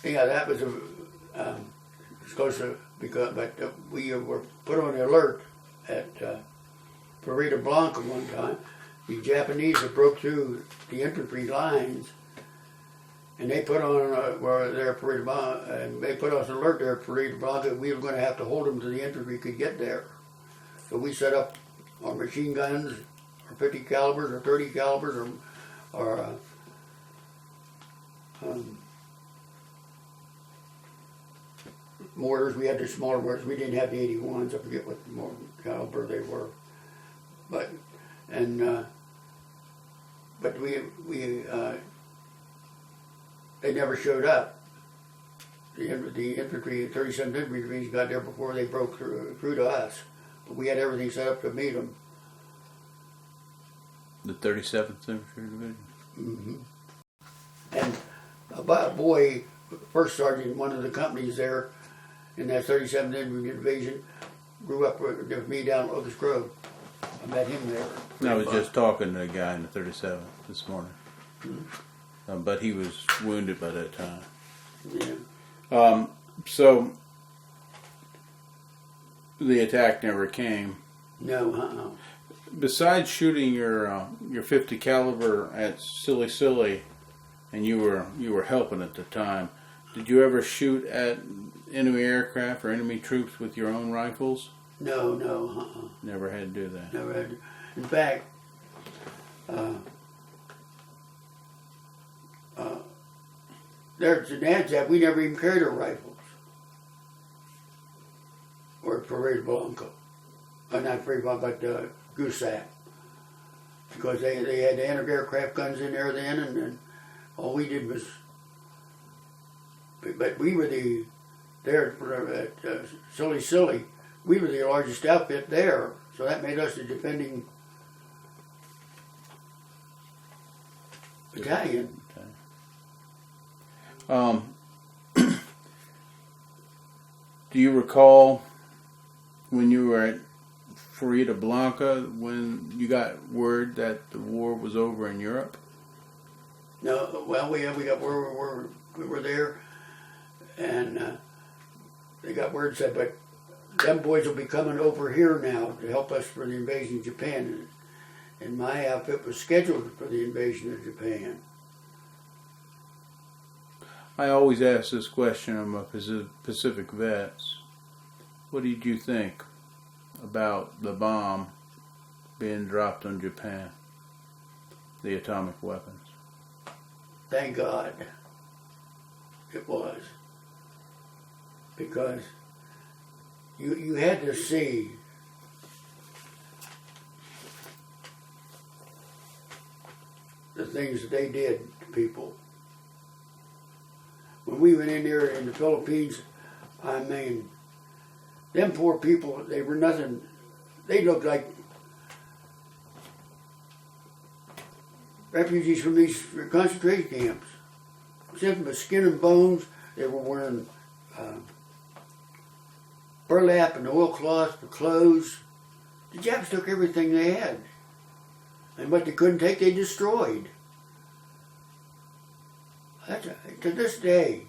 Yeah, that was close to, but we were put on alert at Florida Blanca one time. The Japanese had broke through the infantry lines, and they put on Florida Blanca, and they put us on alert there at Florida Blanca. We were going to have to hold them till the infantry could get there. So we set up our machine guns, or 50 calibers, or 30 calibers, or mortars. We had the smaller mortars. We didn't have the 81s. I forget what more caliber they were. But they never showed up. The infantry, 37th Infantry Division got there before they broke through to us. But we had everything set up to meet them. The 37th Infantry Division? Mm-hmm. And a boy, first sergeant in one of the companies there in that 37th Infantry Division, grew up with me down at Locust Grove. I met him there. I was just talking to a guy in the 37th this morning. Mm-hmm. But he was wounded by that time. Yeah. So the attack never came. No, Besides shooting your 50 caliber at Tsili-Tsili, and you were helping at the time, did you ever shoot at enemy aircraft or enemy troops with your own rifles? No. Never had to do that. Never had to. In fact, there at the Nadzab, we never even carried our rifles. Or Florida Blanca. Not Florida Blanca, but Goosap. Because they had the anti-aircraft guns in there then, and all we did was... But we were there at Tsili-Tsili, we were the largest outfit there, so that made us the defending battalion. Do you recall when you were at Florida Blanca when you got word that the war was over in Europe? No, well, we got word we were there, and they got word said, but them boys will be coming over here now to help us for the invasion of Japan. And my outfit was scheduled for the invasion of Japan. I always ask this question of my Pacific vets. What did you think about the bomb being dropped on Japan? The atomic weapons. Thank God it was. Because you had to see the things that they did to people. When we went in there in the Philippines, I mean, them poor people, they were nothing. They looked like refugees from these concentration camps. Except for skin and bones, they were wearing burlap and oilcloth for clothes. The Japs took everything they had. And what they couldn't take, they destroyed. To this day,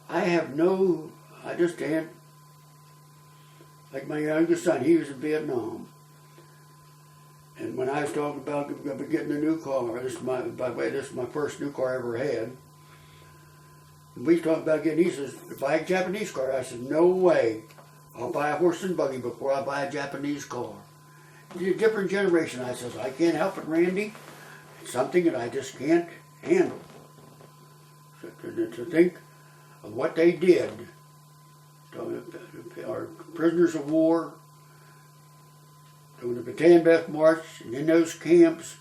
I just can't, like my youngest son, he was in Vietnam. And when I was talking about getting a new car, by the way, this is my first new car I ever had. And we talked about getting, he says, buy a Japanese car. I said, no way. I'll buy a horse and buggy before I buy a Japanese car. It's a different generation. I says, I can't help it, Randy. It's something that I just can't handle. So to think of what they did to our prisoners of war, doing the Bataan Death March, and in those camps,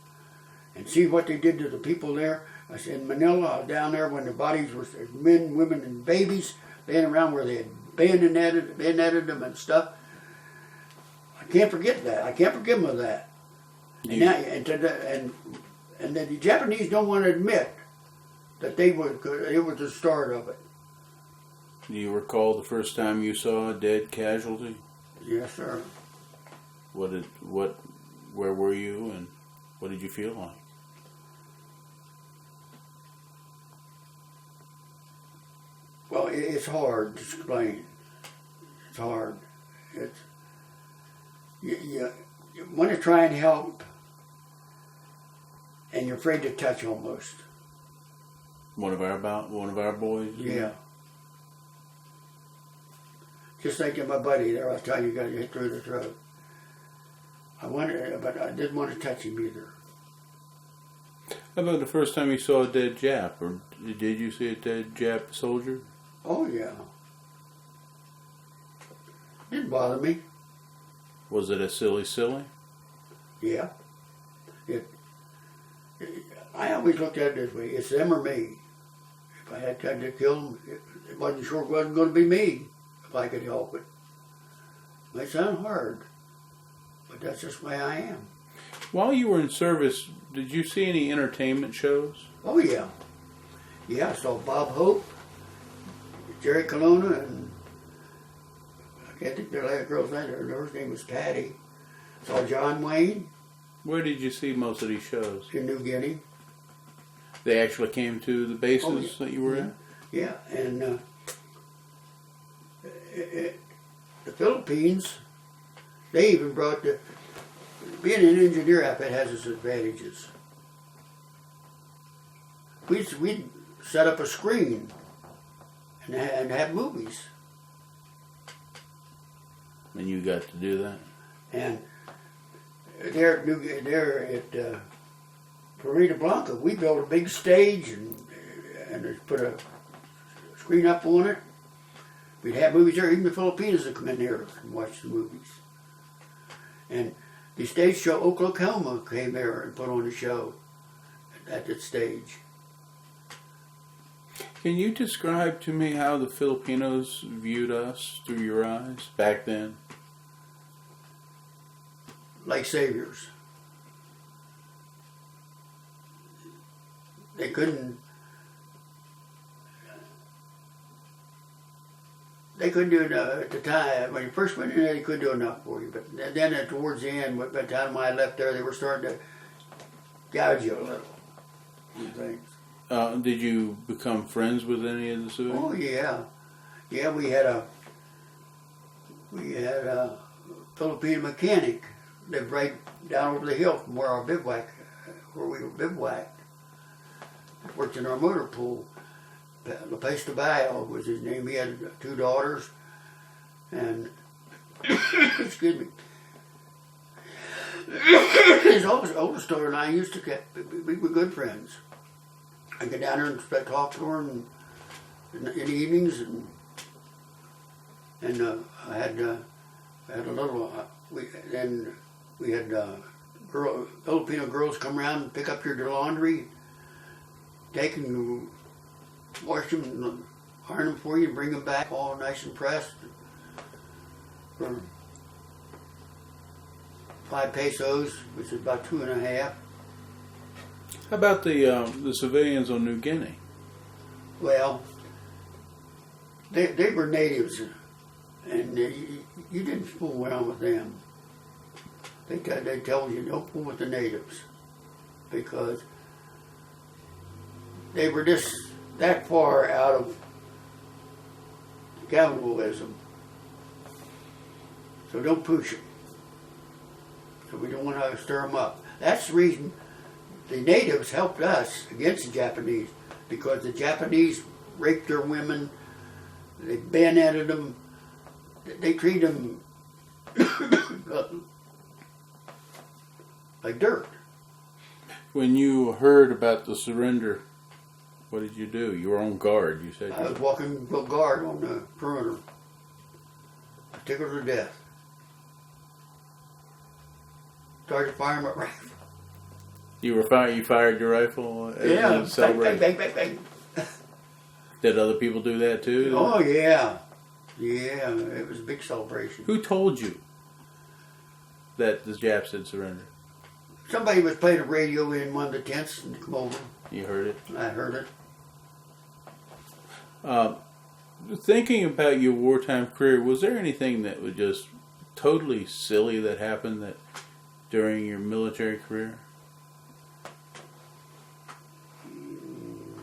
and see what they did to the people there. I said, in Manila, down there, when the bodies were men, women, and babies laying around where they had bayoneted them and stuff. I can't forget that. I can't forgive them of that. And the Japanese don't want to admit that it was the start of it. Do you recall the first time you saw a dead casualty? Yes, sir. Where were you, and what did you feel like? Well, it's hard to explain. It's hard. You want to try and help, and you're afraid to touch almost. One of our boys? Yeah. Just like my buddy there, I was telling you, got hit through the throat. But I didn't want to touch him either. How about the first time you saw a dead Jap, or did you see a dead Jap soldier? Oh yeah. Didn't bother me. Was it a Tsili-Tsili? Yeah. I always looked at it this way: it's them or me. If I had time to kill them, it wasn't going to be me if I could help it. It might sound hard, but that's just the way I am. While you were in service, did you see any entertainment shows? Oh yeah. Yeah, I saw Bob Hope, Jerry Colonna, and I can't think of the girl's name. Her name was Patty. Saw John Wayne. Where did you see most of these shows? In New Guinea. They actually came to the bases that you were in? Yeah, and the Philippines, they even brought being an engineer outfit has its advantages. We'd set up a screen and have movies. And you got to do that? And there at Florida Blanca, we built a big stage and put a screen up on it. We'd have movies there. Even the Filipinos would come in here and watch the movies. And the stage show Oklahoma came there and put on a show at that stage. Can you describe to me how the Filipinos viewed us through your eyes back then? Like saviors. They couldn't do enough at the time. When you first went in there, they couldn't do enough for you. But then towards the end, by the time I left there, they were starting to gouge you a little. Things. Did you become friends with any of the civilians? Oh yeah, yeah. We had a Filipino mechanic lived right down over the hill from where we were bivouacked. Worked in our motor pool. Biac was his name. He had 2 daughters, and excuse me. His oldest daughter and I used to we were good friends. I get down there and talk to her in the evenings, and I had a little. We had Filipino girls come around and pick up your laundry, take and wash them and iron them for you, and bring them back all nice and pressed for 5 pesos, which is about 2.5. How about the civilians on New Guinea? Well, They were natives, and you didn't fool around with them. They told you don't fool with the natives because they were just that far out of cannibalism. So don't push them. So we don't want to stir them up. That's the reason the natives helped us against the Japanese, because the Japanese raped their women, they bayoneted them, they treated them like dirt. When you heard about the surrender, what did you do? You were on guard, you said. I was walking guard on the perimeter. I took her to death. Started firing my rifle. You fired your rifle? Yeah, bang, bang, bang, bang, bang. Did other people do that too? Oh, yeah. Yeah, it was a big celebration. Who told you that the Japs had surrendered? Somebody was playing a radio in one of the tents and come over. You heard it? I heard it. Thinking about your wartime career, was there anything that was just totally silly that happened during your military career?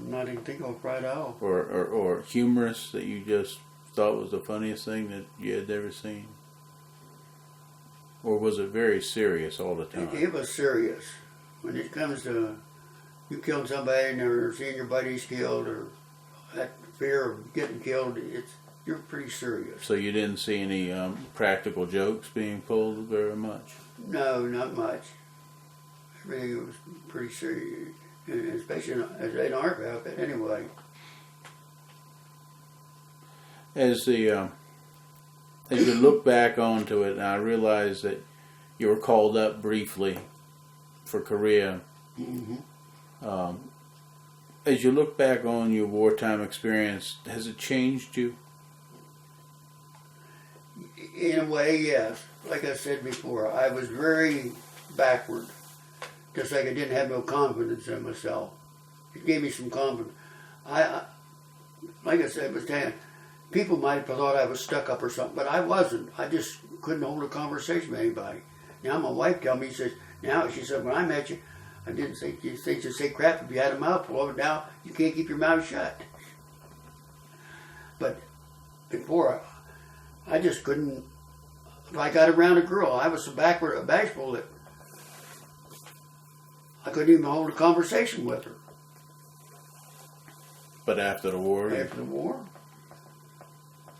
Not even think of right out. Or humorous that you just thought was the funniest thing that you had ever seen? Or was it very serious all the time? It was serious. When it comes to you killed somebody or seeing your buddies killed or that fear of getting killed, you're pretty serious. So you didn't see any practical jokes being pulled very much? No, not much. Everything was pretty serious, and especially as an arc outfit anyway. As you look back onto it, and I realize that you were called up briefly for Korea. Mm-hmm. As you look back on your wartime experience, has it changed you? In a way, yes. Like I said before, I was very backward. Just like I didn't have no confidence in myself. It gave me some confidence. Like I said, people might have thought I was stuck up or something, but I wasn't. I just couldn't hold a conversation with anybody. Now my wife tells me, she said, when I met you, I didn't think you say crap if you had a mouthful of it. Now you can't keep your mouth shut. But before, I just couldn't. If I got around a girl, I was so bashful that I couldn't even hold a conversation with her. But after the war? After the war.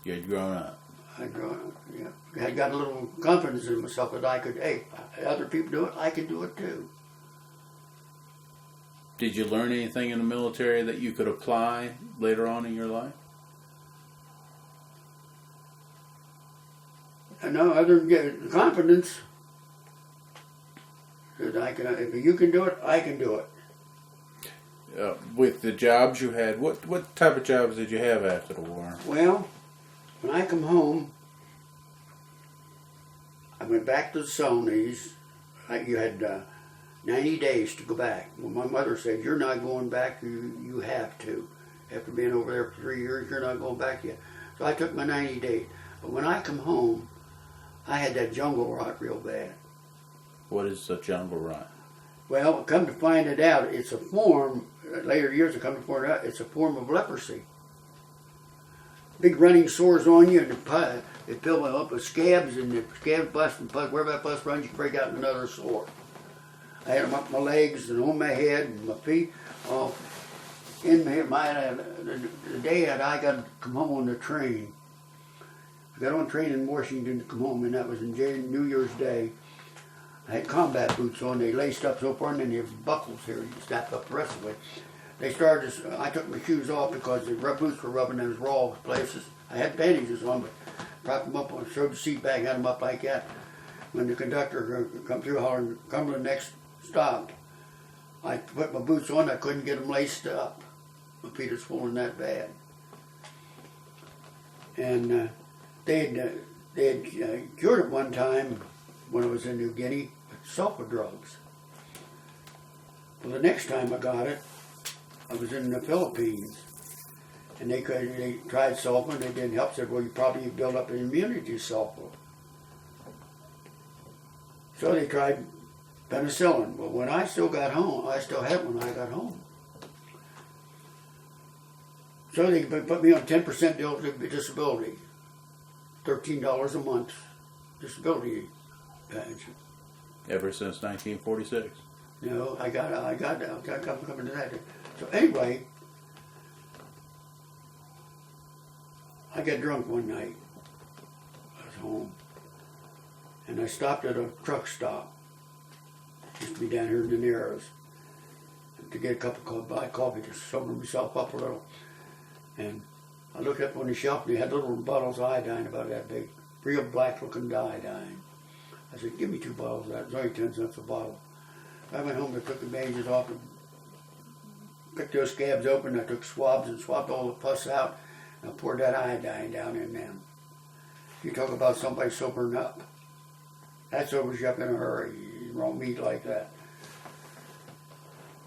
You had grown up. I'd grown up, yeah. I had got a little confidence in myself that I could, other people do it, I can do it too. Did you learn anything in the military that you could apply later on in your life? No, other than getting confidence. That if you can do it, I can do it. With the jobs you had, what type of jobs did you have after the war? Well, when I come home, I went back to the Sonys. You had 90 days to go back. Well, my mother said, you're not going back, you have to. After being over there for 3 years, you're not going back yet. So I took my 90 days. But when I come home, I had that jungle rot real bad. What is the jungle rot? Well, come to find it out, it's a form, later years I come to find out, it's a form of leprosy. Big running sores on you, and they fill up with scabs, and the scabs bust, and wherever that bust runs, you can break out another sore. I had them up my legs, and on my head, and my feet, in the day that I got to come home on the train. I got on a train in Washington to come home, and that was in New Year's Day. I had combat boots on, they laced up so far, and then they have buckles here, you snap up the rest of it. I took my shoes off because the boots were rubbing those raw places. I had bandages on, but propped them up, showed the seat back, had them up like that. When the conductor come through hollering, come to the next stop, I put my boots on, I couldn't get them laced up. My feet are swollen that bad. And they had cured it one time when I was in New Guinea with sulfur drugs. Well, the next time I got it, I was in the Philippines, And they tried sulfur, they didn't help. Said, well, you probably build up an immunity to sulfur. So they tried penicillin. Well, when I still got home, I still had it when I got home. So they put me on 10% disability, $13 a month disability pension. Ever since 1946. You know, I got coming to that. So anyway, I got drunk one night. I was home, and I stopped at a truck stop. Used to be down here in the Narrows to get a cup of coffee, buy coffee to sober myself up a little. And I looked up on the shelf, and they had little bottles of iodine about that big, real black-looking iodine. I said, give me 2 bottles of that. It was only 10 cents a bottle. I went home and took the bandages off and picked those scabs open. I took swabs and swabbed all the pus out, and I poured that iodine down in them. You talk about somebody sobering up. That sobers you up in a hurry. You don't meat like that.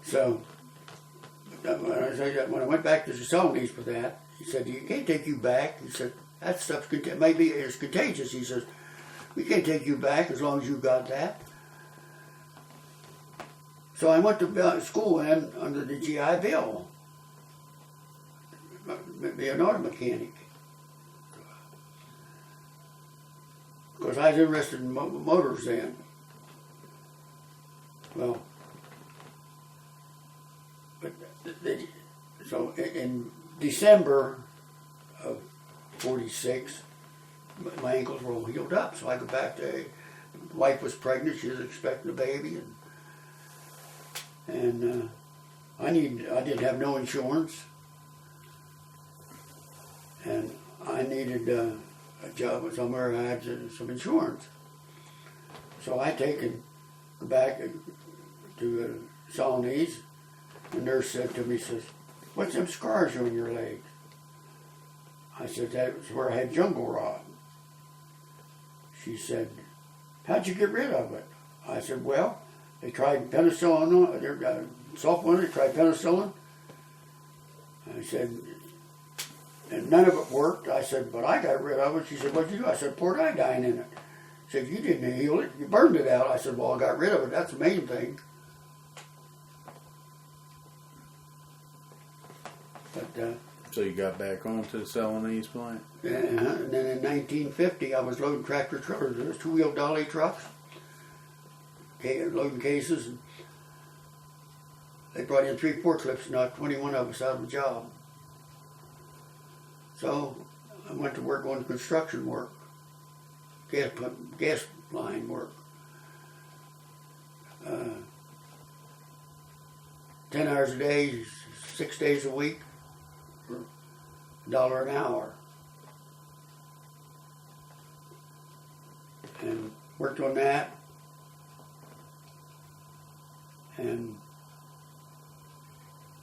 So, when I went back to the Celanese for that, he said, you can't take you back. He said, that stuff maybe is contagious. He says, we can't take you back as long as you got that. So I went to school then under the GI Bill, be an auto mechanic. Because I was interested in motors then. Well, but so in December of 46, my ankles were all healed up. So I go back to, wife was pregnant, she was expecting a baby, and I didn't have no insurance, and I needed a job somewhere I had some insurance. So I taken back to Celanese. The nurse said to me, says, what's them scars on your legs? I said, that's where I had jungle rot. She said, how'd you get rid of it? I said, well, they tried penicillin, sulfur, they tried penicillin. I said, and none of it worked. I said, but I got rid of it. She said, what'd you do? I said, poured iodine in it. She said, you didn't heal it, you burned it out. I said, well, I got rid of it, that's the main thing. But, so you got back onto the Celanese plant? and then in 1950, I was loading tractor trailers. There was 2-wheel dolly trucks, loading cases. And they brought in 3 forklifts and knocked 21 of us out of the job. So I went to work on construction work, gas line work. 10 hours a day, 6 days a week, for $1 an hour. And worked on that. And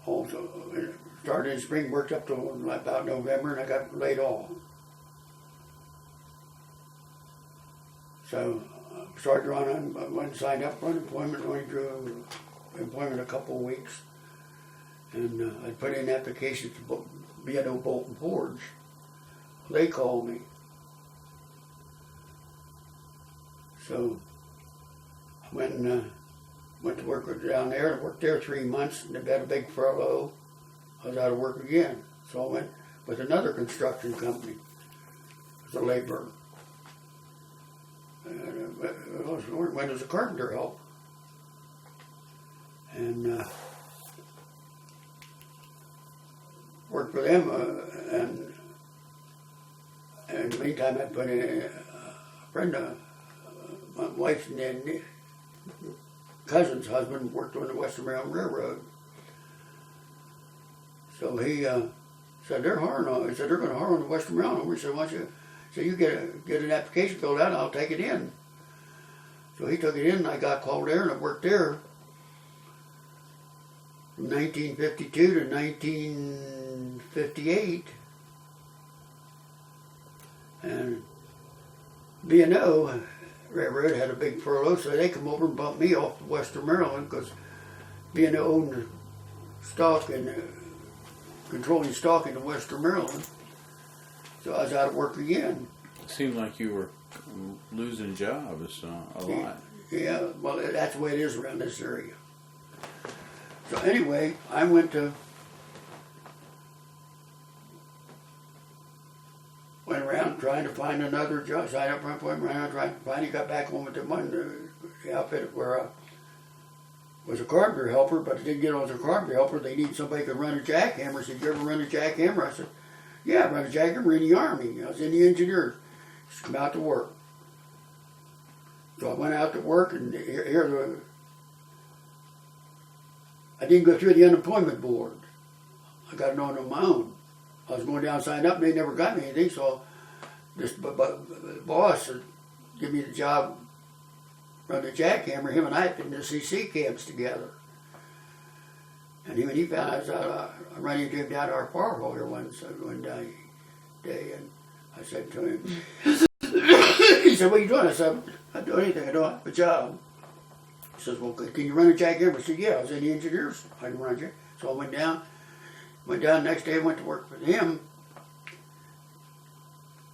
also started in spring, worked up to about November, and I got laid off. So I started running, I went and signed up for unemployment, only drew employment a couple of weeks. And I put in applications to be at Bolton Forge. They called me. So I went to work down there. I worked there 3 months, and they had a big furlough. I was out of work again. So I went with another construction company as a laborer. I went as a carpenter help. And worked for them, and in the meantime I put in a friend, my wife's cousin's husband worked on the Western Maryland Railroad. So he said, they're hiring on, he said, they're going to hire on the Western Maryland. We said, why don't you, so you get an application filled out and I'll take it in. So he took it in and I got called there and I worked there from 1952 to 1958. And B&O Railroad had a big furlough, so they come over and bumped me off to Western Maryland because B&O owned the stock in controlling stock into Western Maryland. So I was out of work again. It seemed like you were losing jobs a lot. Yeah, well, that's the way it is around this area. So anyway, I went around trying to find another job. So I went around trying to finally got back home with the outfit where I was a carpenter helper, but I didn't get on as a carpenter helper. They need somebody who could run a jackhammer. I said, "You ever run a jackhammer?" I said, "Yeah, I run a jackhammer in the Army. I was in the engineers. Just come out to work." So I went out to work, and I didn't go through the unemployment board. I got it on my own. I was going down, sign up, and they never got me anything. So this the boss give me the job, run the jackhammer. Him and I had been in the CC camps together. And when he found out, I ran into him down at our power hole here one day, and I said to him, he said, "What are you doing?" I said, "I don't do anything. I don't have a job." He says, "Well, can you run a jackhammer?" I said, "Yeah, I was in the engineers. I can run a jackhammer." So I went down. The next day. I went to work for him.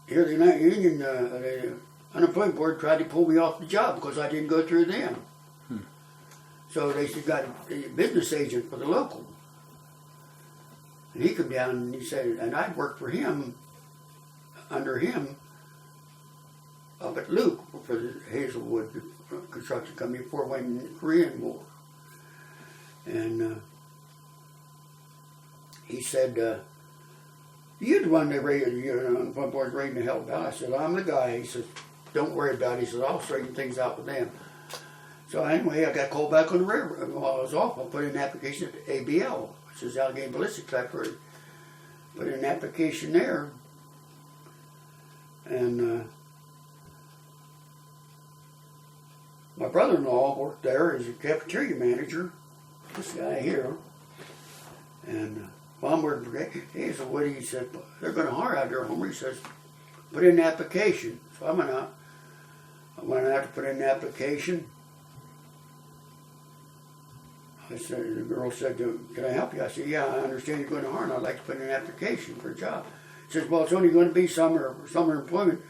Here, the Union, the unemployment board tried to pull me off the job because I didn't go through them. So they said, "Got a business agent for the local." And he come down and he said, and I'd worked for him, under him, up at Luke for the Hazelwood construction company before it went in the Korean War. And he said, "You're the one that on front board raiding the hell about." I said, "I'm the guy." He says, "Don't worry about it." He says, "I'll straighten things out with them." So anyway, I got called back on the railroad. While I was off, I put in an application at ABL, which is Allegheny Ballistics Laboratory. Put in an application there. And my brother-in-law worked there as a cafeteria manager, this guy here. And while I'm working for Hazelwood, he said, "They're going to hire out there, Homer." He says, "Put in an application." So I went out. To put in an application. I said, the girl said, "Can I help you?" I said, "Yeah, I understand you're going to hire, and I'd like to put in an application for a job." He says, "Well, it's only going to be summer employment.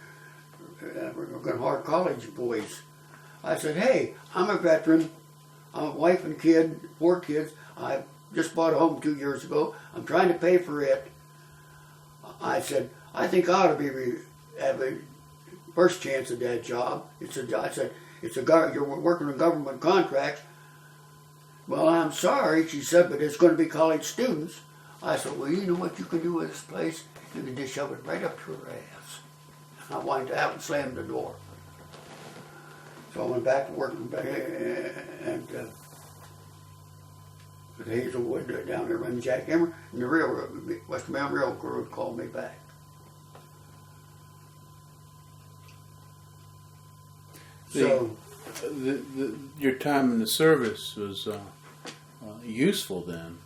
We're going to hire college boys." I said, "Hey, I'm a veteran. I'm a wife and kid, 4 kids. I just bought a home 2 years ago. I'm trying to pay for it." I said, "I think I ought to have a first chance at that job." I said, "You're working on government contracts." "Well, I'm sorry," she said, "but it's going to be college students." I said, "Well, you know what you can do with this place? You can just shove it right up your ass." And I whined out and slammed the door. So I went back to work and with Hazelwood down there running jackhammer, and the railroad, Western Maryland Railroad called me back. So your time in the service was useful then.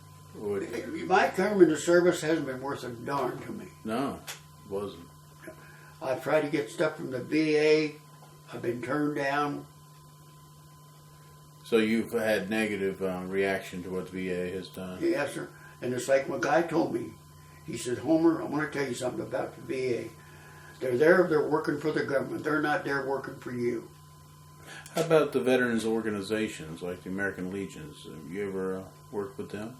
My term in the service hasn't been worth a darn to me. No, it wasn't. I've tried to get stuff from the VA. I've been turned down. So you've had negative reaction to what the VA has done? Yes, sir. And it's like my guy told me. He said, "Homer, I want to tell you something about the VA. They're there, they're working for the government. They're not there working for you." How about the veterans organizations like the American Legions? Have you ever worked with them?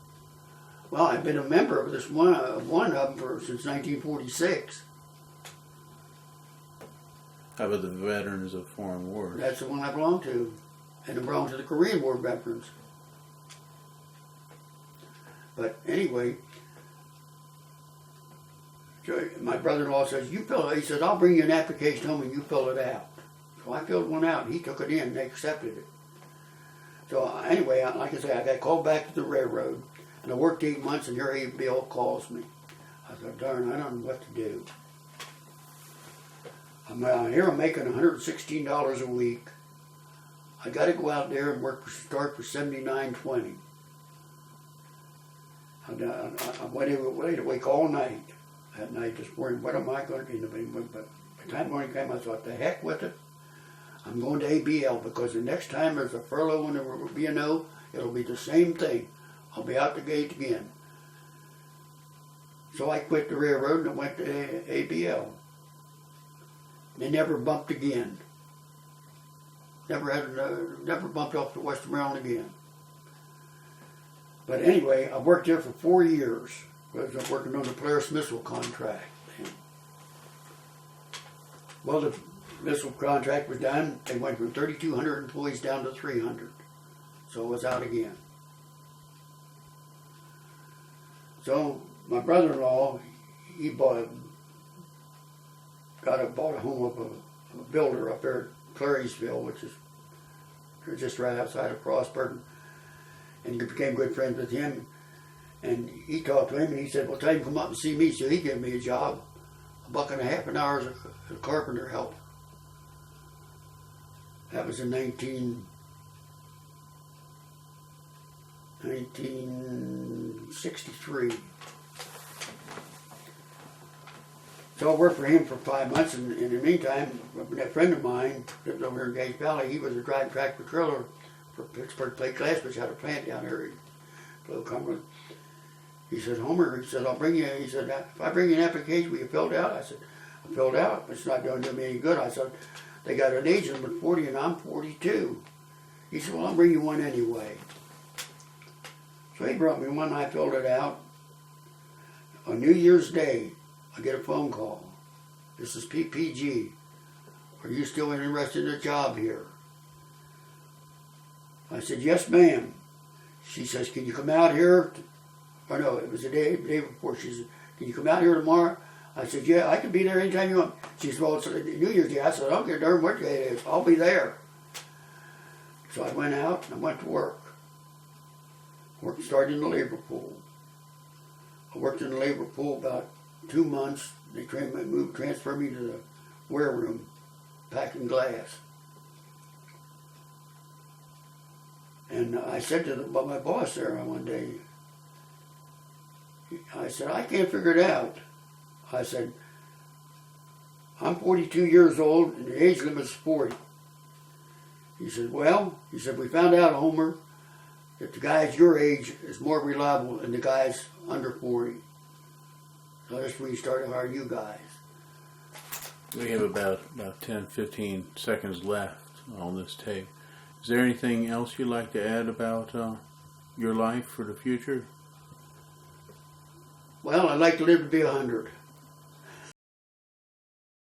Well, I've been a member of this one of them since 1946. How about the Veterans of Foreign Wars? That's the one I belong to. And I belong to the Korean War veterans. But anyway, my brother-in-law says, he says, "I'll bring you an application home and you fill it out." So I filled one out and he took it in and they accepted it. So anyway, like I say, I got called back to the railroad and I worked 8 months and here Bill calls me. I thought, darn, I don't know what to do. I'm making $116 a week. I got to go out there and start for $79.20. I went awake all night. That night, just worrying, what am I going to do? But by the time morning came, I thought, the heck with it. I'm going to ABL because the next time there's a furlough and there will be a no, it'll be the same thing. I'll be out the gate again. So I quit the railroad and I went to ABL. They never bumped again. Never bumped off to Western Maryland again. But anyway, I worked there for 4 years. I was working on the Polaris missile contract. Well, the missile contract was done. They went from 3,200 employees down to 300. So I was out again. So my brother-in-law, he bought a home of a builder up there at Clariesville, which is just right outside of Frostburg, and became good friends with him. And he talked to him, and he said, "Well, tell him to come up and see me." So he gave me a job, $1.50 an hour as a carpenter help. That was in 1963. So I worked for him for 5 months, and in the meantime, a friend of mine lived over here in Gage Valley. He was a driving tractor trailer for Pittsburgh Plate Glass, which had a plant down there in Little Cumberland. He said, "Homer," he said, "I'll bring you," he said, "if I bring you an application, will you fill it out?" I said, "I filled out, but it's not going to do me any good." I said, "They got an age limit of 40 and I'm 42. He said, "Well, I'll bring you one anyway." So he brought me one, I filled it out. On New Year's Day, I get a phone call. "This is PPG. Are you still interested in a job here?" I said, "Yes, ma'am." She says, "Can you come out here?" Oh no, it was the day before. She said, "Can you come out here tomorrow?" I said, "Yeah, I can be there anytime you want." She said, "Well, it's New Year's Day." I said, "I don't care darn what day it is. I'll be there." So I went out and I went to work. Started in the labor pool. I worked in the labor pool about 2 months. They transferred me to the wareroom, packing glass. And I said to my boss there one day, I said, "I can't figure it out." I said, "I'm 42 years old and the age limit is 40. He said, "Well," he said, "we found out, Homer, that the guys your age is more reliable than the guys under 40. So that's when we started hiring you guys." We have about 10, 15 seconds left on this tape. Is there anything else you'd like to add about your life for the future? Well, I'd like to live to be 100.